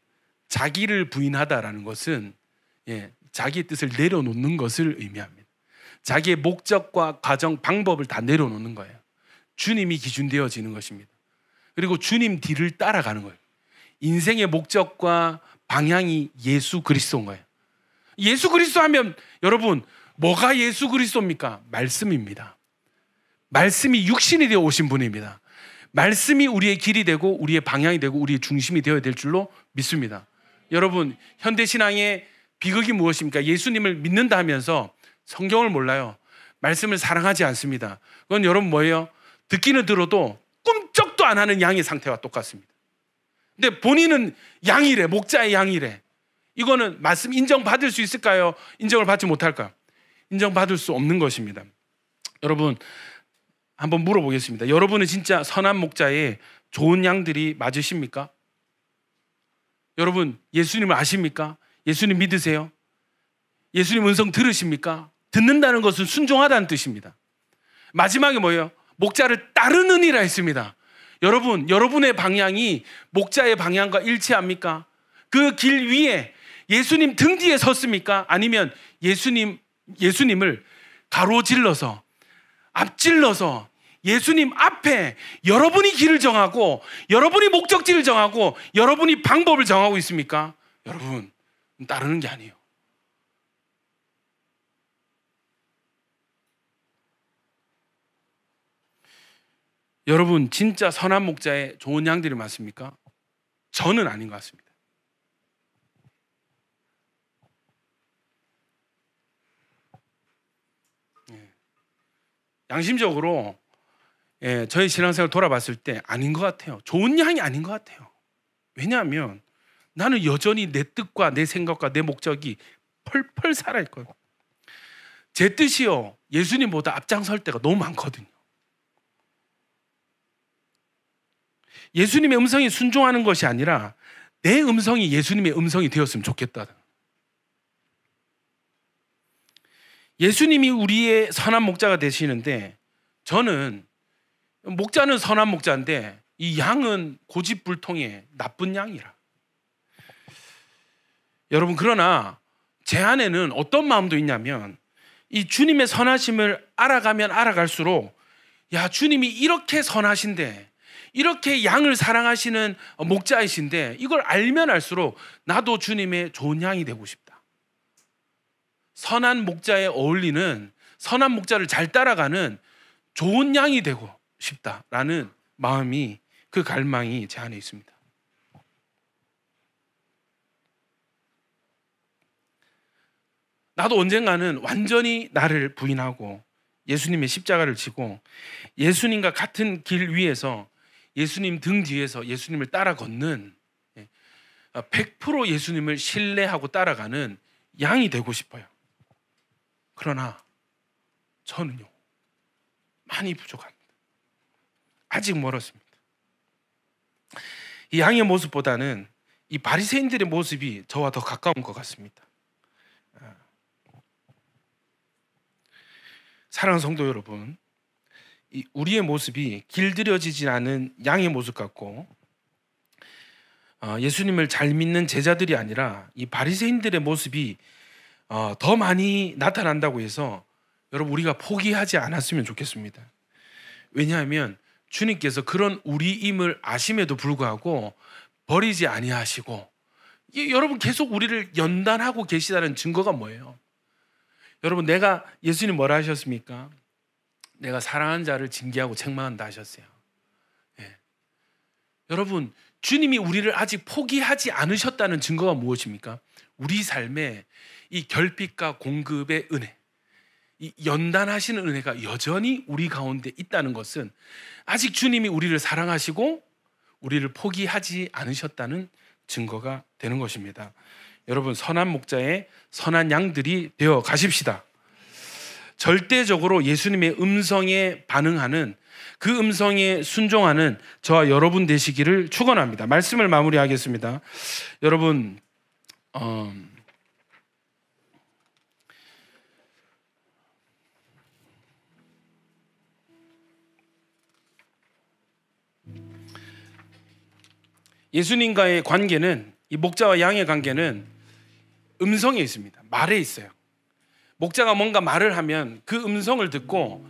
자기를 부인하다라는 것은 자기의 뜻을 내려놓는 것을 의미합니다. 자기의 목적과 과정, 방법을 다 내려놓는 거예요. 주님이 기준되어지는 것입니다. 그리고 주님 뒤를 따라가는 거예요. 인생의 목적과 방향이 예수 그리스도인 거예요. 예수 그리스도 하면 여러분 뭐가 예수 그리스도입니까? 말씀입니다. 말씀이 육신이 되어 오신 분입니다. 말씀이 우리의 길이 되고 우리의 방향이 되고 우리의 중심이 되어야 될 줄로 믿습니다. 여러분, 현대신앙의 비극이 무엇입니까? 예수님을 믿는다 하면서 성경을 몰라요. 말씀을 사랑하지 않습니다. 그건 여러분 뭐예요? 듣기는 들어도 꿈쩍도 안 하는 양의 상태와 똑같습니다. 근데 본인은 양이래, 목자의 양이래. 이거는 말씀 인정받을 수 있을까요? 인정을 받지 못할까요? 인정받을 수 없는 것입니다. 여러분, 한번 물어보겠습니다. 여러분은 진짜 선한 목자의 좋은 양들이 맞으십니까? 여러분, 예수님을 아십니까? 예수님 믿으세요? 예수님 음성 들으십니까? 듣는다는 것은 순종하다는 뜻입니다. 마지막에 뭐예요? 목자를 따르느니라 했습니다. 여러분, 여러분의 방향이 목자의 방향과 일치합니까? 그 길 위에 예수님 등 뒤에 섰습니까? 아니면 예수님을 가로질러서 앞질러서 예수님 앞에 여러분이 길을 정하고 여러분이 목적지를 정하고 여러분이 방법을 정하고 있습니까? 여러분, 따르는 게 아니에요. 여러분, 진짜 선한 목자의 좋은 양들이 맞습니까? 저는 아닌 것 같습니다. 양심적으로 저희 신앙생활 돌아봤을 때 아닌 것 같아요. 좋은 양이 아닌 것 같아요. 왜냐하면 나는 여전히 내 뜻과 내 생각과 내 목적이 펄펄 살아있거든요. 제 뜻이요, 예수님보다 앞장설 때가 너무 많거든요. 예수님의 음성에 순종하는 것이 아니라 내 음성이 예수님의 음성이 되었으면 좋겠다. 예수님이 우리의 선한 목자가 되시는데, 저는 목자는 선한 목자인데 이 양은 고집불통의 나쁜 양이라. 여러분, 그러나 제 안에는 어떤 마음도 있냐면, 이 주님의 선하심을 알아가면 알아갈수록 야, 주님이 이렇게 선하신데, 이렇게 양을 사랑하시는 목자이신데, 이걸 알면 알수록 나도 주님의 좋은 양이 되고 싶다. 선한 목자에 어울리는, 선한 목자를 잘 따라가는 좋은 양이 되고 싶다라는 마음이, 그 갈망이 제 안에 있습니다. 나도 언젠가는 완전히 나를 부인하고 예수님의 십자가를 지고 예수님과 같은 길 위에서, 예수님 등 뒤에서 예수님을 따라 걷는, 100% 예수님을 신뢰하고 따라가는 양이 되고 싶어요. 그러나 저는요, 많이 부족합니다. 아직 멀었습니다. 이 양의 모습보다는 이 바리새인들의 모습이 저와 더 가까운 것 같습니다. 사랑하는 성도 여러분, 우리의 모습이 길들여지지 않은 양의 모습 같고, 예수님을 잘 믿는 제자들이 아니라 이 바리새인들의 모습이 더 많이 나타난다고 해서 여러분, 우리가 포기하지 않았으면 좋겠습니다. 왜냐하면 주님께서 그런 우리임을 아심에도 불구하고 버리지 아니하시고, 여러분 계속 우리를 연단하고 계시다는 증거가 뭐예요? 여러분, 내가, 예수님 뭐라 하셨습니까? 내가 사랑하는 자를 징계하고 책망한다 하셨어요. 예. 여러분, 주님이 우리를 아직 포기하지 않으셨다는 증거가 무엇입니까? 우리 삶에 이 결핍과 공급의 은혜, 이 연단하시는 은혜가 여전히 우리 가운데 있다는 것은 아직 주님이 우리를 사랑하시고 우리를 포기하지 않으셨다는 증거가 되는 것입니다. 여러분, 선한 목자의 선한 양들이 되어 가십시다. 절대적으로 예수님의 음성에 반응하는, 그 음성에 순종하는 저와 여러분 되시기를 축원합니다. 말씀을 마무리하겠습니다. 여러분, 예수님과의 관계는, 이 목자와 양의 관계는 음성에 있습니다. 말에 있어요. 목자가 뭔가 말을 하면 그 음성을 듣고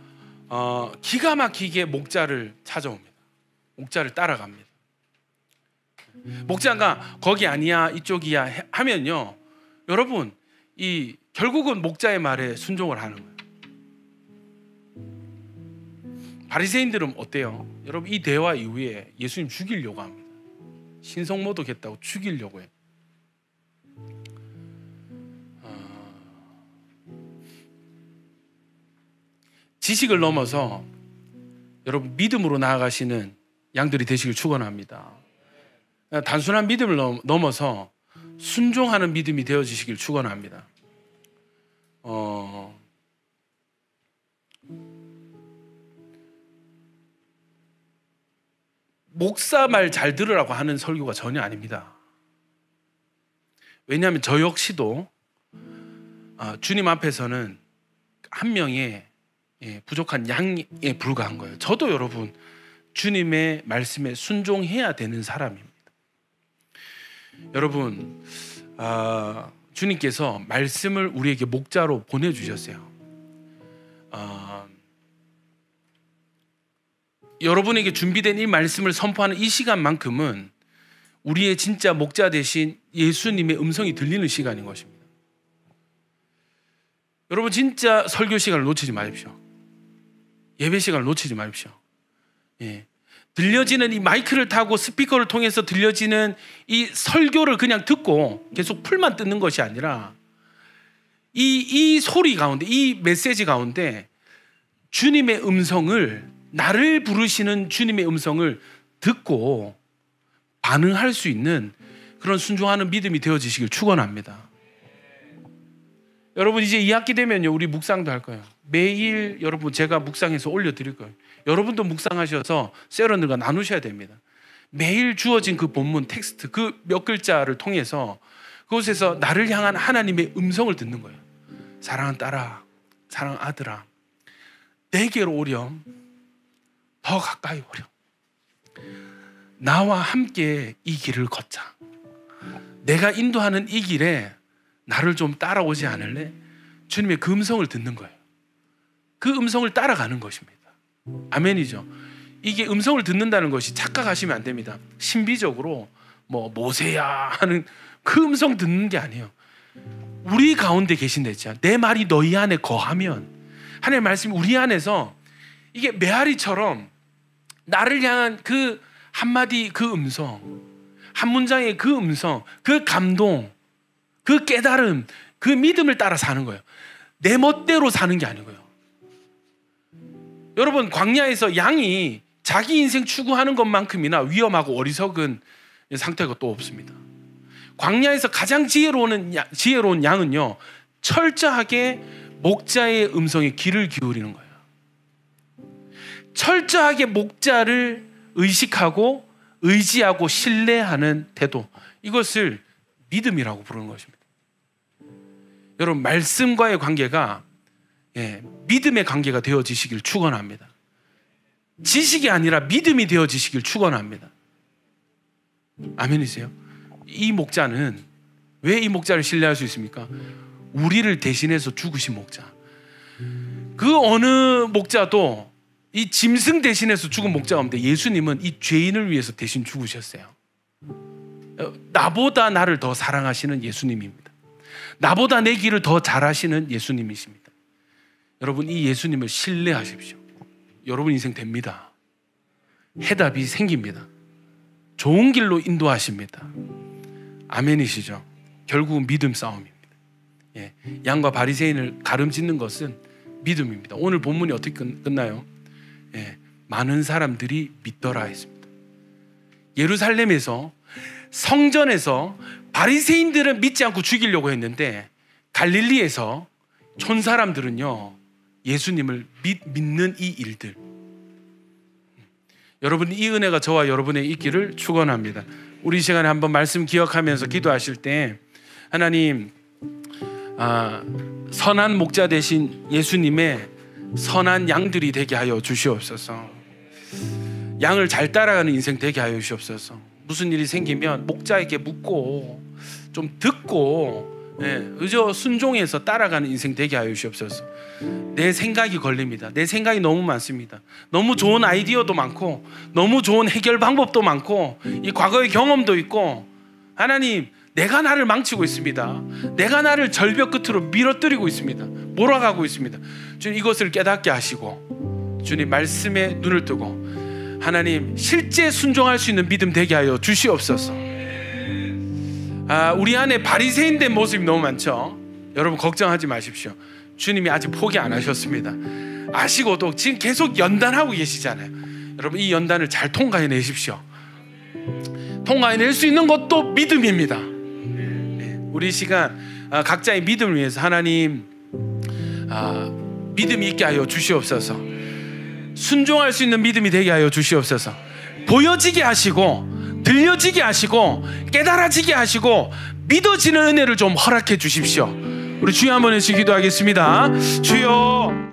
기가 막히게 목자를 찾아옵니다. 목자를 따라갑니다. 목자가 거기 아니야, 이쪽이야 하면요, 여러분, 이 결국은 목자의 말에 순종을 하는 거예요. 바리새인들은 어때요? 여러분, 이 대화 이후에 예수님 죽이려고 합니다. 신성모독했다고 죽이려고 해요. 지식을 넘어서 여러분, 믿음으로 나아가시는 양들이 되시길 축원합니다. 단순한 믿음을 넘어서 순종하는 믿음이 되어지시길 축원합니다. 목사 말 잘 들으라고 하는 설교가 전혀 아닙니다. 왜냐하면 저 역시도 주님 앞에서는 한 명의 부족한 양에 불과한 거예요. 저도 여러분, 주님의 말씀에 순종해야 되는 사람입니다. 여러분, 주님께서 말씀을 우리에게 목자로 보내주셨어요. 여러분에게 준비된 이 말씀을 선포하는 이 시간만큼은 우리의 진짜 목자 되신 예수님의 음성이 들리는 시간인 것입니다. 여러분, 진짜 설교 시간을 놓치지 마십시오. 예배 시간을 놓치지 마십시오. 예. 들려지는 이 마이크를 타고 스피커를 통해서 들려지는 이 설교를 그냥 듣고 계속 풀만 뜯는 것이 아니라 이 소리 가운데, 이 메시지 가운데 주님의 음성을, 나를 부르시는 주님의 음성을 듣고 반응할 수 있는 그런 순종하는 믿음이 되어지시길 축원합니다. 여러분, 이제 2학기 되면요, 우리 묵상도 할 거예요. 매일 여러분 제가 묵상해서 올려드릴 거예요. 여러분도 묵상하셔서 세런들과 나누셔야 됩니다. 매일 주어진 그 본문 텍스트, 그 몇 글자를 통해서 그곳에서 나를 향한 하나님의 음성을 듣는 거예요. 사랑하는 딸아, 사랑하는 아들아, 내게로 오렴, 더 가까이 오렴. 나와 함께 이 길을 걷자. 내가 인도하는 이 길에 나를 좀 따라오지 않을래? 주님의 그 음성을 듣는 거예요. 그 음성을 따라가는 것입니다. 아멘이죠. 이게 음성을 듣는다는 것이 착각하시면 안 됩니다. 신비적으로 뭐 모세야 하는 그 음성 듣는 게 아니에요. 우리 가운데 계신다 했잖아요. 내 말이 너희 안에 거하면, 하나님의 말씀이 우리 안에서 이게 메아리처럼 나를 향한 그 한마디 그 음성, 한 문장의 그 음성, 그 감동, 그 깨달음, 그 믿음을 따라 사는 거예요. 내 멋대로 사는 게 아니고요. 여러분, 광야에서 양이 자기 인생 추구하는 것만큼이나 위험하고 어리석은 상태가 또 없습니다. 광야에서 가장 지혜로운 양은요, 철저하게 목자의 음성에 귀를 기울이는 거예요. 철저하게 목자를 의식하고 의지하고 신뢰하는 태도, 이것을 믿음이라고 부르는 것입니다. 여러분, 말씀과의 관계가 믿음의 관계가 되어지시길 축원합니다. 지식이 아니라 믿음이 되어지시길 축원합니다. 아멘이세요? 이 목자는 왜 이 목자를 신뢰할 수 있습니까? 우리를 대신해서 죽으신 목자. 그 어느 목자도 이 짐승 대신해서 죽은 목자가 없는데, 예수님은 이 죄인을 위해서 대신 죽으셨어요. 나보다 나를 더 사랑하시는 예수님입니다. 나보다 내 길을 더 잘하시는 예수님이십니다. 여러분, 이 예수님을 신뢰하십시오. 여러분 인생 됩니다. 해답이 생깁니다. 좋은 길로 인도하십니다. 아멘이시죠? 결국은 믿음 싸움입니다. 양과 바리새인을 가름짓는 것은 믿음입니다. 오늘 본문이 어떻게 끝나요? 많은 사람들이 믿더라 했습니다. 예루살렘에서, 성전에서 바리새인들은 믿지 않고 죽이려고 했는데, 갈릴리에서 촌 사람들은요, 예수님을 믿는 이 일들. 여러분, 이 은혜가 저와 여러분의 있기를 축원합니다. 우리 시간에 한번 말씀 기억하면서 기도하실 때, 하나님, 선한 목자 되신 예수님의 선한 양들이 되게 하여 주시옵소서. 양을 잘 따라가는 인생 되게 하여 주시옵소서. 무슨 일이 생기면 목자에게 묻고 좀 듣고 의저 순종해서 따라가는 인생 되게 하여 주시옵소서. 내 생각이 걸립니다. 내 생각이 너무 많습니다. 너무 좋은 아이디어도 많고, 너무 좋은 해결 방법도 많고, 이 과거의 경험도 있고, 하나님, 내가 나를 망치고 있습니다. 내가 나를 절벽 끝으로 밀어뜨리고 있습니다. 몰아가고 있습니다. 주님, 이것을 깨닫게 하시고, 주님 말씀에 눈을 뜨고, 하나님 실제 순종할 수 있는 믿음 되게 하여 주시옵소서. 우리 안에 바리새인 된 모습이 너무 많죠. 여러분, 걱정하지 마십시오. 주님이 아직 포기 안 하셨습니다. 아시고도 지금 계속 연단하고 계시잖아요. 여러분, 이 연단을 잘 통과해 내십시오. 통과해낼 수 있는 것도 믿음입니다. 우리 시간 각자의 믿음을 위해서 하나님 믿음이 있게 하여 주시옵소서. 순종할 수 있는 믿음이 되게 하여 주시옵소서. 보여지게 하시고, 들려지게 하시고, 깨달아지게 하시고, 믿어지는 은혜를 좀 허락해 주십시오. 우리 주여 한번 해서 기도하겠습니다. 주여.